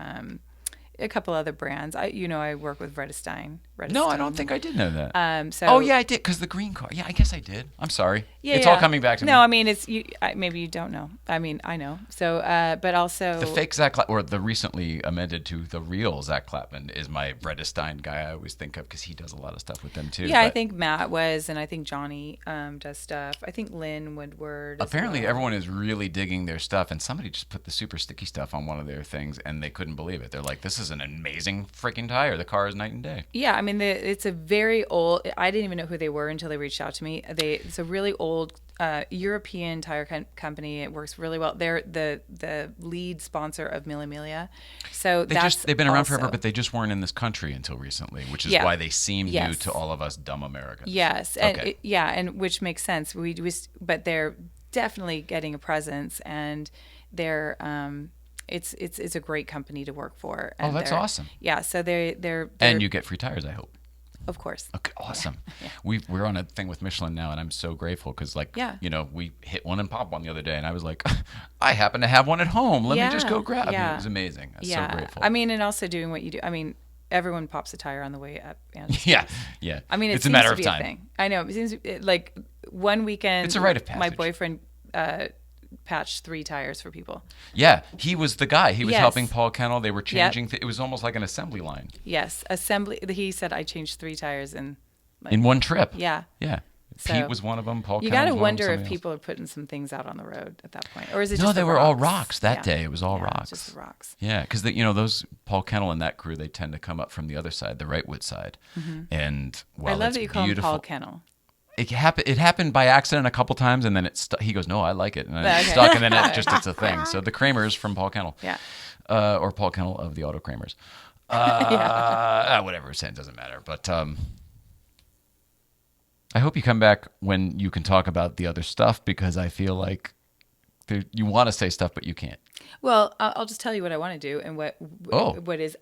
a couple other brands. I work with Vredestein. No, I don't think I did know that. So oh yeah, I did, because the green car. Yeah, I guess I did. I'm sorry. Yeah, it's all coming back to me. No, I mean it's you. Maybe you don't know. I mean I know. So, but also The fake Zach or the recently amended to the real Zach Clapman is my Vredestein guy. I always think of because he does a lot of stuff with them too. Yeah, I but think Matt was, and I think Johnny does stuff. I think Lynn Woodward. as apparently well. everyone is really digging their stuff, and somebody just put the super sticky stuff on one of their things, and they couldn't believe it. They're like, "This is an amazing freaking tire. The car is night and day." Yeah, I mean it's a very old. I didn't even know who they were until they reached out to me. It's a really old European tire company. It works really well. They're the lead sponsor of Mille Miglia. So They've been around also- forever, but they just weren't in this country until recently, which is Yeah. why they seem new Yes. to all of us dumb Americans. Yes, and Okay. and which makes sense. But they're definitely getting a presence, and they're it's a great company to work for. Oh, And that's they're- awesome. Yeah, so they're And you get free tires, I hope. of course. Okay, awesome. We're on a thing with Michelin now, and I'm so grateful because, Yeah. we hit one and popped one the other day, and I was like, I happen to have one at home. Let me just go grab it. Yeah. It was amazing. I was Yeah, so grateful. I mean, and also doing what you do. I mean, everyone pops a tire on the way up. And yeah, yeah. I mean, it's a seems matter to of be time. a thing. I know. It seems like one weekend. It's a rite of My passage. boyfriend patched 3 tires for people. Yeah, he was the guy. He was Yes. helping Paul Kennel. They were Yep. changing. It was almost like an assembly line Yes, assembly. He said I changed 3 tires in. in one trip. Yeah. Yeah. So, Pete was one of them. Paul You Kennel got to was one of them, wonder if somebody else. people are putting some things out on the road at that point, or is it No, just they the were all rocks? rocks that Yeah. day. It was all Yeah, rocks. just the rocks. Yeah, because those Paul Kennel and that crew, they tend to come up from the other side, the Rightwood side, and I love that you call him beautiful, Paul Kennel. It happened by accident a couple times, and then he goes, "No, I like it," and then it's Okay. stuck, and then it's a thing. So the Kramers from Paul Kennel, Yeah. or Paul Kennel of the Auto Kramers, whatever. It doesn't matter. But I hope you come back when you can talk about the other stuff, because I feel like you want to say stuff, but you can't. Well, I'll just tell you what I want to do, and what is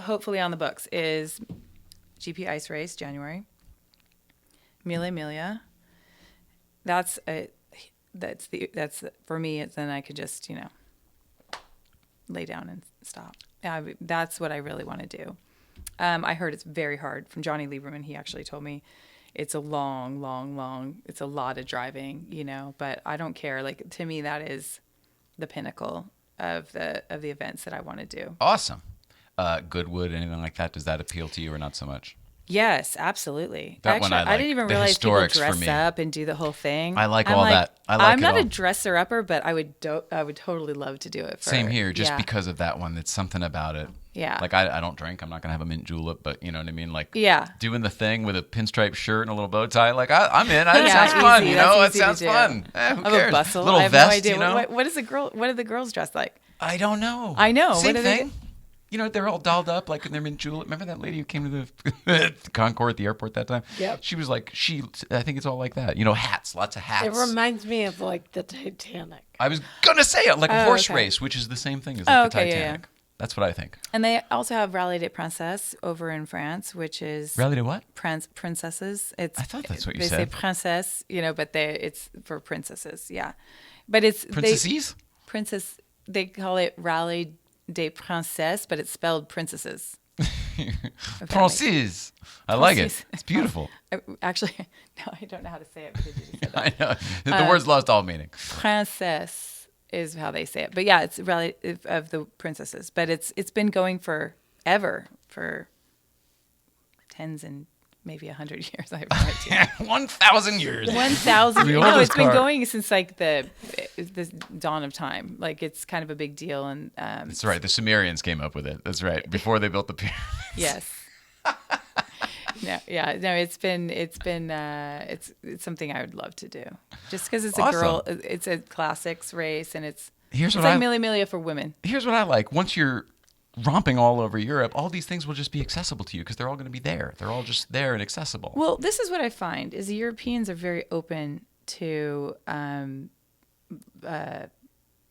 hopefully on the books is GP Ice Race January. Mille Miglia. That's for me. Then I could just lay down and stop. That's what I really want to do. I heard it's very hard from Johnny Lieberman. He actually told me it's a long, it's a lot of driving, but I don't care. Like, to me, that is the pinnacle of the events that I want to do. Awesome. Goodwood, anything like that, does that appeal to you or not so much? Yes, absolutely. That one I like. I didn't even The realize people historics for dress me. up and do the whole thing. I like all that. I like I'm it not all. a dresser upper, but I would totally love to do it. Same here, just yeah. because of that one. It's something about it. Yeah. Like, I don't drink. I'm not going to have a mint julep, but you know what I mean? Like, Yeah. doing the thing with a pinstripe shirt and a little bow tie. Like, I'm in. It Yeah, sounds fun, easy. It That's easy to sounds do. fun. Who I'm cares? a bustle. Little I have vest, no idea. you know? What do the girls dress like? I don't know. I know. Same What do they thing. They're all dolled up like in their mint julep. Remember that lady who came to the Concord at the airport that time? Yep. She was like, I think it's all like that. Hats, lots of hats. It reminds me of like the Titanic. I was going to say it, like a horse okay. race, which is the same thing as like the okay, Titanic. yeah. That's what I think. And they also have Rallye des Princesses over in France, which is Rally to what? princesses. I thought that's what you they said. They say princess, but it's for princesses. Yeah, but it's Princesses? princess. They call it Rallye des Princesses, but it's spelled princesses. Francis. I like it. Francis. It's beautiful. Actually, no, I don't know how to say it because you just said that. I know. The word's lost all meaning. Princess is how they say it, but yeah, it's Rallye of the princesses. But it's been going forever, for tens and maybe 100 years. I have no idea. 1,000 years. 1,000. The No, oldest it's been car. going since like the dawn of time. Like, it's kind of a big deal. And That's right. The Sumerians came up with it. That's right. Before they built the pyramids. yes. No, yeah, no. It's something I would love to do, just because it's Awesome. it's a classics race, and it's Here's what like I- Mille Miglia for women. Here's what I like. Once you're romping all over Europe, all these things will just be accessible to you because they're all going to be there. They're all just there and accessible. Well, this is what I find is the Europeans are very open to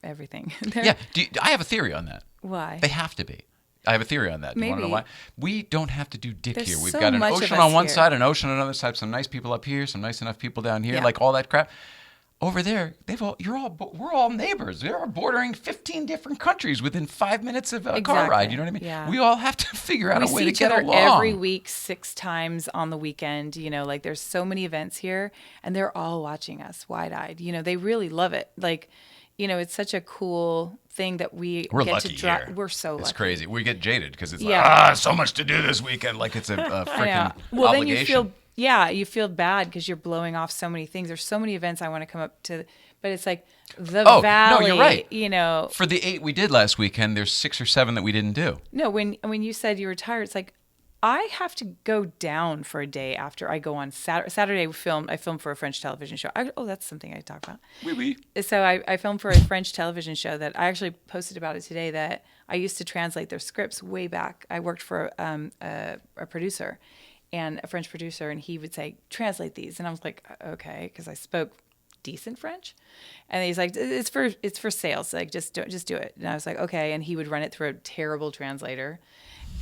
everything. Yeah. I have a theory on that. Why? They have to be. I have a theory on that. Do you want to know Maybe. why? We don't have to do dick There's here. We've so got an much of ocean us on one here. side, an ocean on another side, some nice people up here, some nice enough people down here, Yeah. like all that crap. Over there, we're all neighbors. They're bordering 15 different countries within 5 minutes of a car Exactly. ride. You know what I mean? Yeah. We all have to figure out We a way see to each get other along. every week 6 times on the weekend. Like, there's so many events here, and they're all watching us wide-eyed. They really love it. Like, it's such a cool thing that we're get lucky to drive. here. We're so lucky. It's crazy. We get jaded because it's Yeah. like, so much to do this weekend. Like it's a I know. freaking Well, obligation. then you feel bad because you're blowing off so many things. There's so many events I want to come up to, but it's like the Oh, no, Valley. you're right. For the 8 we did last weekend, there's 6 or 7 that we didn't do. No, when you said you were tired, it's like I have to go down for a day after I go on Saturday. I filmed for a French television show. That's something I talk about. Oui, oui. So I filmed for a French television show that I actually posted about it today, that I used to translate their scripts way back. I worked for a producer, and a French producer, and he would say, translate these. And I was like, okay, because I spoke decent French. And he's like, it's for sales. Like, just do it. And I was like, okay. And he would run it through a terrible translator.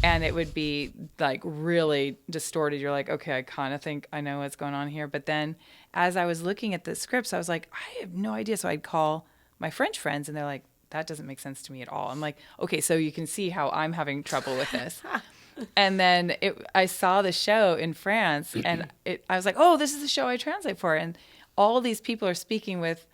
And it would be like really distorted. You're like, okay, I kind of think I know what's going on here. But then as I was looking at the scripts, I was like, I have no idea. So I'd call my French friends, and they're like, that doesn't make sense to me at all. I'm like, okay, so you can see how I'm having trouble with this. And then I saw the show in France, and I was like, oh, this is the show I translate for. And all these people are speaking with,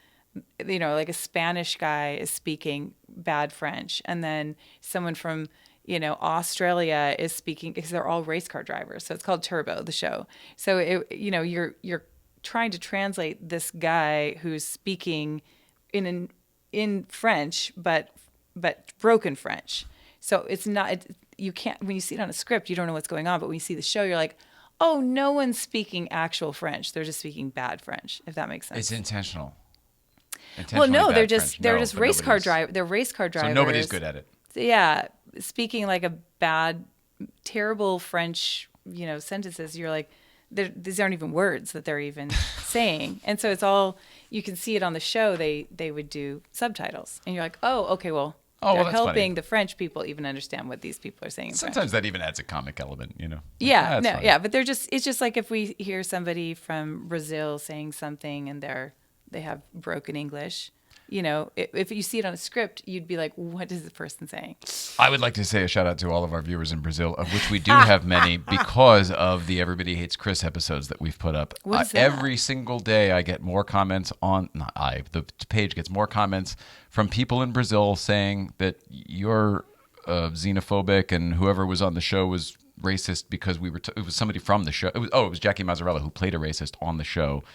like a Spanish guy is speaking bad French. And then someone from Australia is speaking, because they're all race car drivers. So it's called Turbo, the show. So you're trying to translate this guy who's speaking in French, but broken French. So it's not, you can't, when you see it on a script, you don't know what's going on. But when you see the show, you're like, oh, no one's speaking actual French. They're just speaking bad French, if that makes sense. It's intentional. Well, no, bad they're just French. No, race but car nobody's- driver. They're race car drivers. So nobody's good at it. Yeah, speaking like a bad, terrible French, sentences. You're like, these aren't even words that they're even saying. And so it's all, you can see it on the show. They would do subtitles, and you're like, oh, okay, well, they're that's helping funny. the French people even understand what these people are saying in French. Sometimes that even adds a comic element, Yeah, That's funny. but it's just like if we hear somebody from Brazil saying something, and they're they have broken English. You know, if you see it on a script, you'd be like, what is the person saying? I would like to say a shout out to all of our viewers in Brazil, of which we do have many because of the Everybody Hates Chris episodes that we've put up. What is that? Every single day I get more comments the page gets more comments from people in Brazil saying that you're xenophobic and whoever was on the show was racist because it was somebody from the show. It was Jackie Mazzarella who played a racist on the show.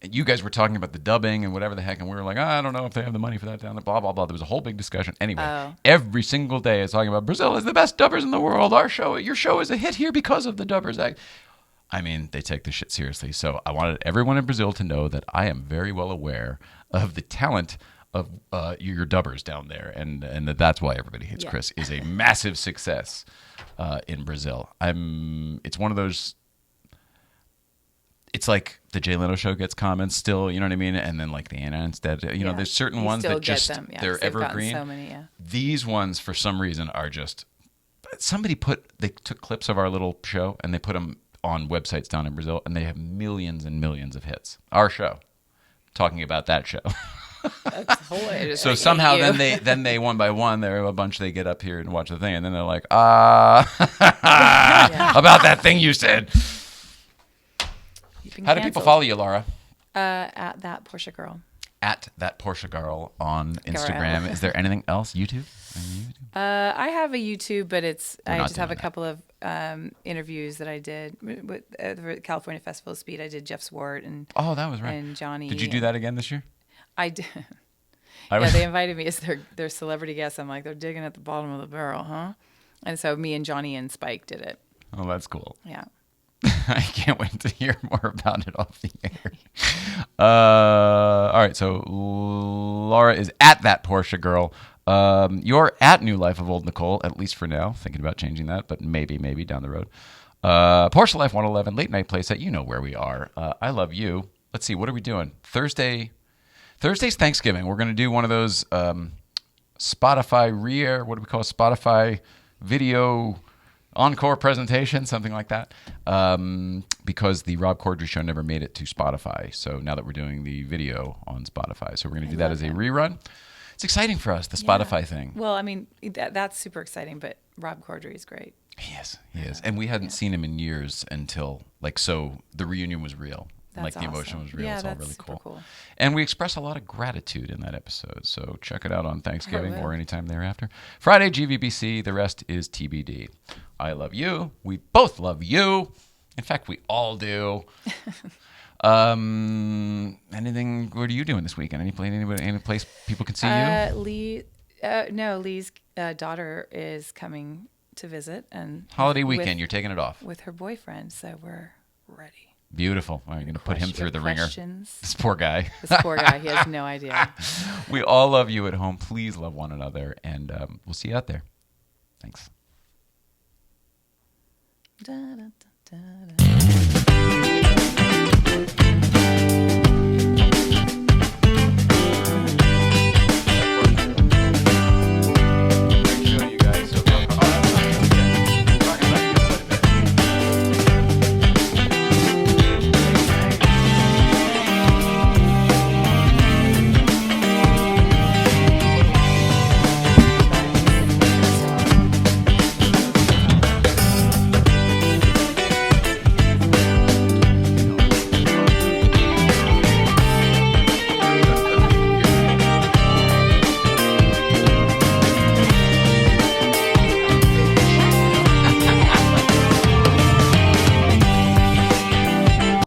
And you guys were talking about the dubbing and whatever the heck, and we were like, I don't know if they have the money for that down there, blah, blah, blah. There was a whole big discussion. Anyway, every single day it's talking about Brazil is the best dubbers in the world. Your show is a hit here because of the Dubbers Act. I mean, they take this shit seriously. So I wanted everyone in Brazil to know that I am very well aware of the talent of your dubbers down there, and that's why Everybody Hates Chris is a massive success in Brazil. It's one of those... It's like the Jay Leno show gets comments still, you know what I mean? And then like the Anna instead, there's certain ones that just, they're evergreen. So many, yeah. These ones, for some reason, are just, they took clips of our little show and they put them on websites down in Brazil and they have millions and millions of hits. Our show, talking about that show. That's hilarious. So somehow then they one by one, they're a bunch, they get up here and watch the thing and then they're like, about that thing you said. How do people follow you, Laura? At that Porsche Girl. At that Porsche Girl on Instagram. Is there anything else? YouTube? I have a YouTube, but I just have a that. couple of interviews that I did with the California Festival of Speed. I did Jeff Swart and that was right. And Johnny. Did you do that again this year? I did. They invited me as their celebrity guest. I'm like, they're digging at the bottom of the barrel, huh? And so me and Johnny and Spike did it. Oh, that's cool. Yeah. I can't wait to hear more about it off the air. All right, so Laura is at that Porsche Girl. You're at New Life of Old Nicole, at least for now. Thinking about changing that, but maybe down the road. Porsche Life 111, Late Night Playset. You know where we are. I love you. Let's see, what are we doing? Thursday's Thanksgiving. We're going to do one of those Spotify what do we call Spotify video encore presentation, something like that, because the Rob Corddry show never made it to Spotify. So now that we're doing the video on Spotify, so we're going to do that as a rerun. It's exciting for us, the Spotify thing. Well, I mean, that's super exciting, but Rob Corddry is great. He is. And we hadn't seen him in years until, so the reunion was real. That's the emotion awesome. was real. Yeah, it's all that's really super cool. And we express a lot of gratitude in that episode. So check it out on Thanksgiving or anytime thereafter. Friday, GVBC. The rest is TBD. I love you. We both love you. In fact, we all do. Anything? What are you doing this weekend? Any place people can see you? Lee's daughter is coming to visit, and holiday weekend. You're taking it off with her boyfriend, so we're ready. Beautiful. All right, you're going to put him through the ringer. This poor guy. He has no idea. We all love you at home. Please love one another, and we'll see you out there. Thanks. Da, da, da, da, da.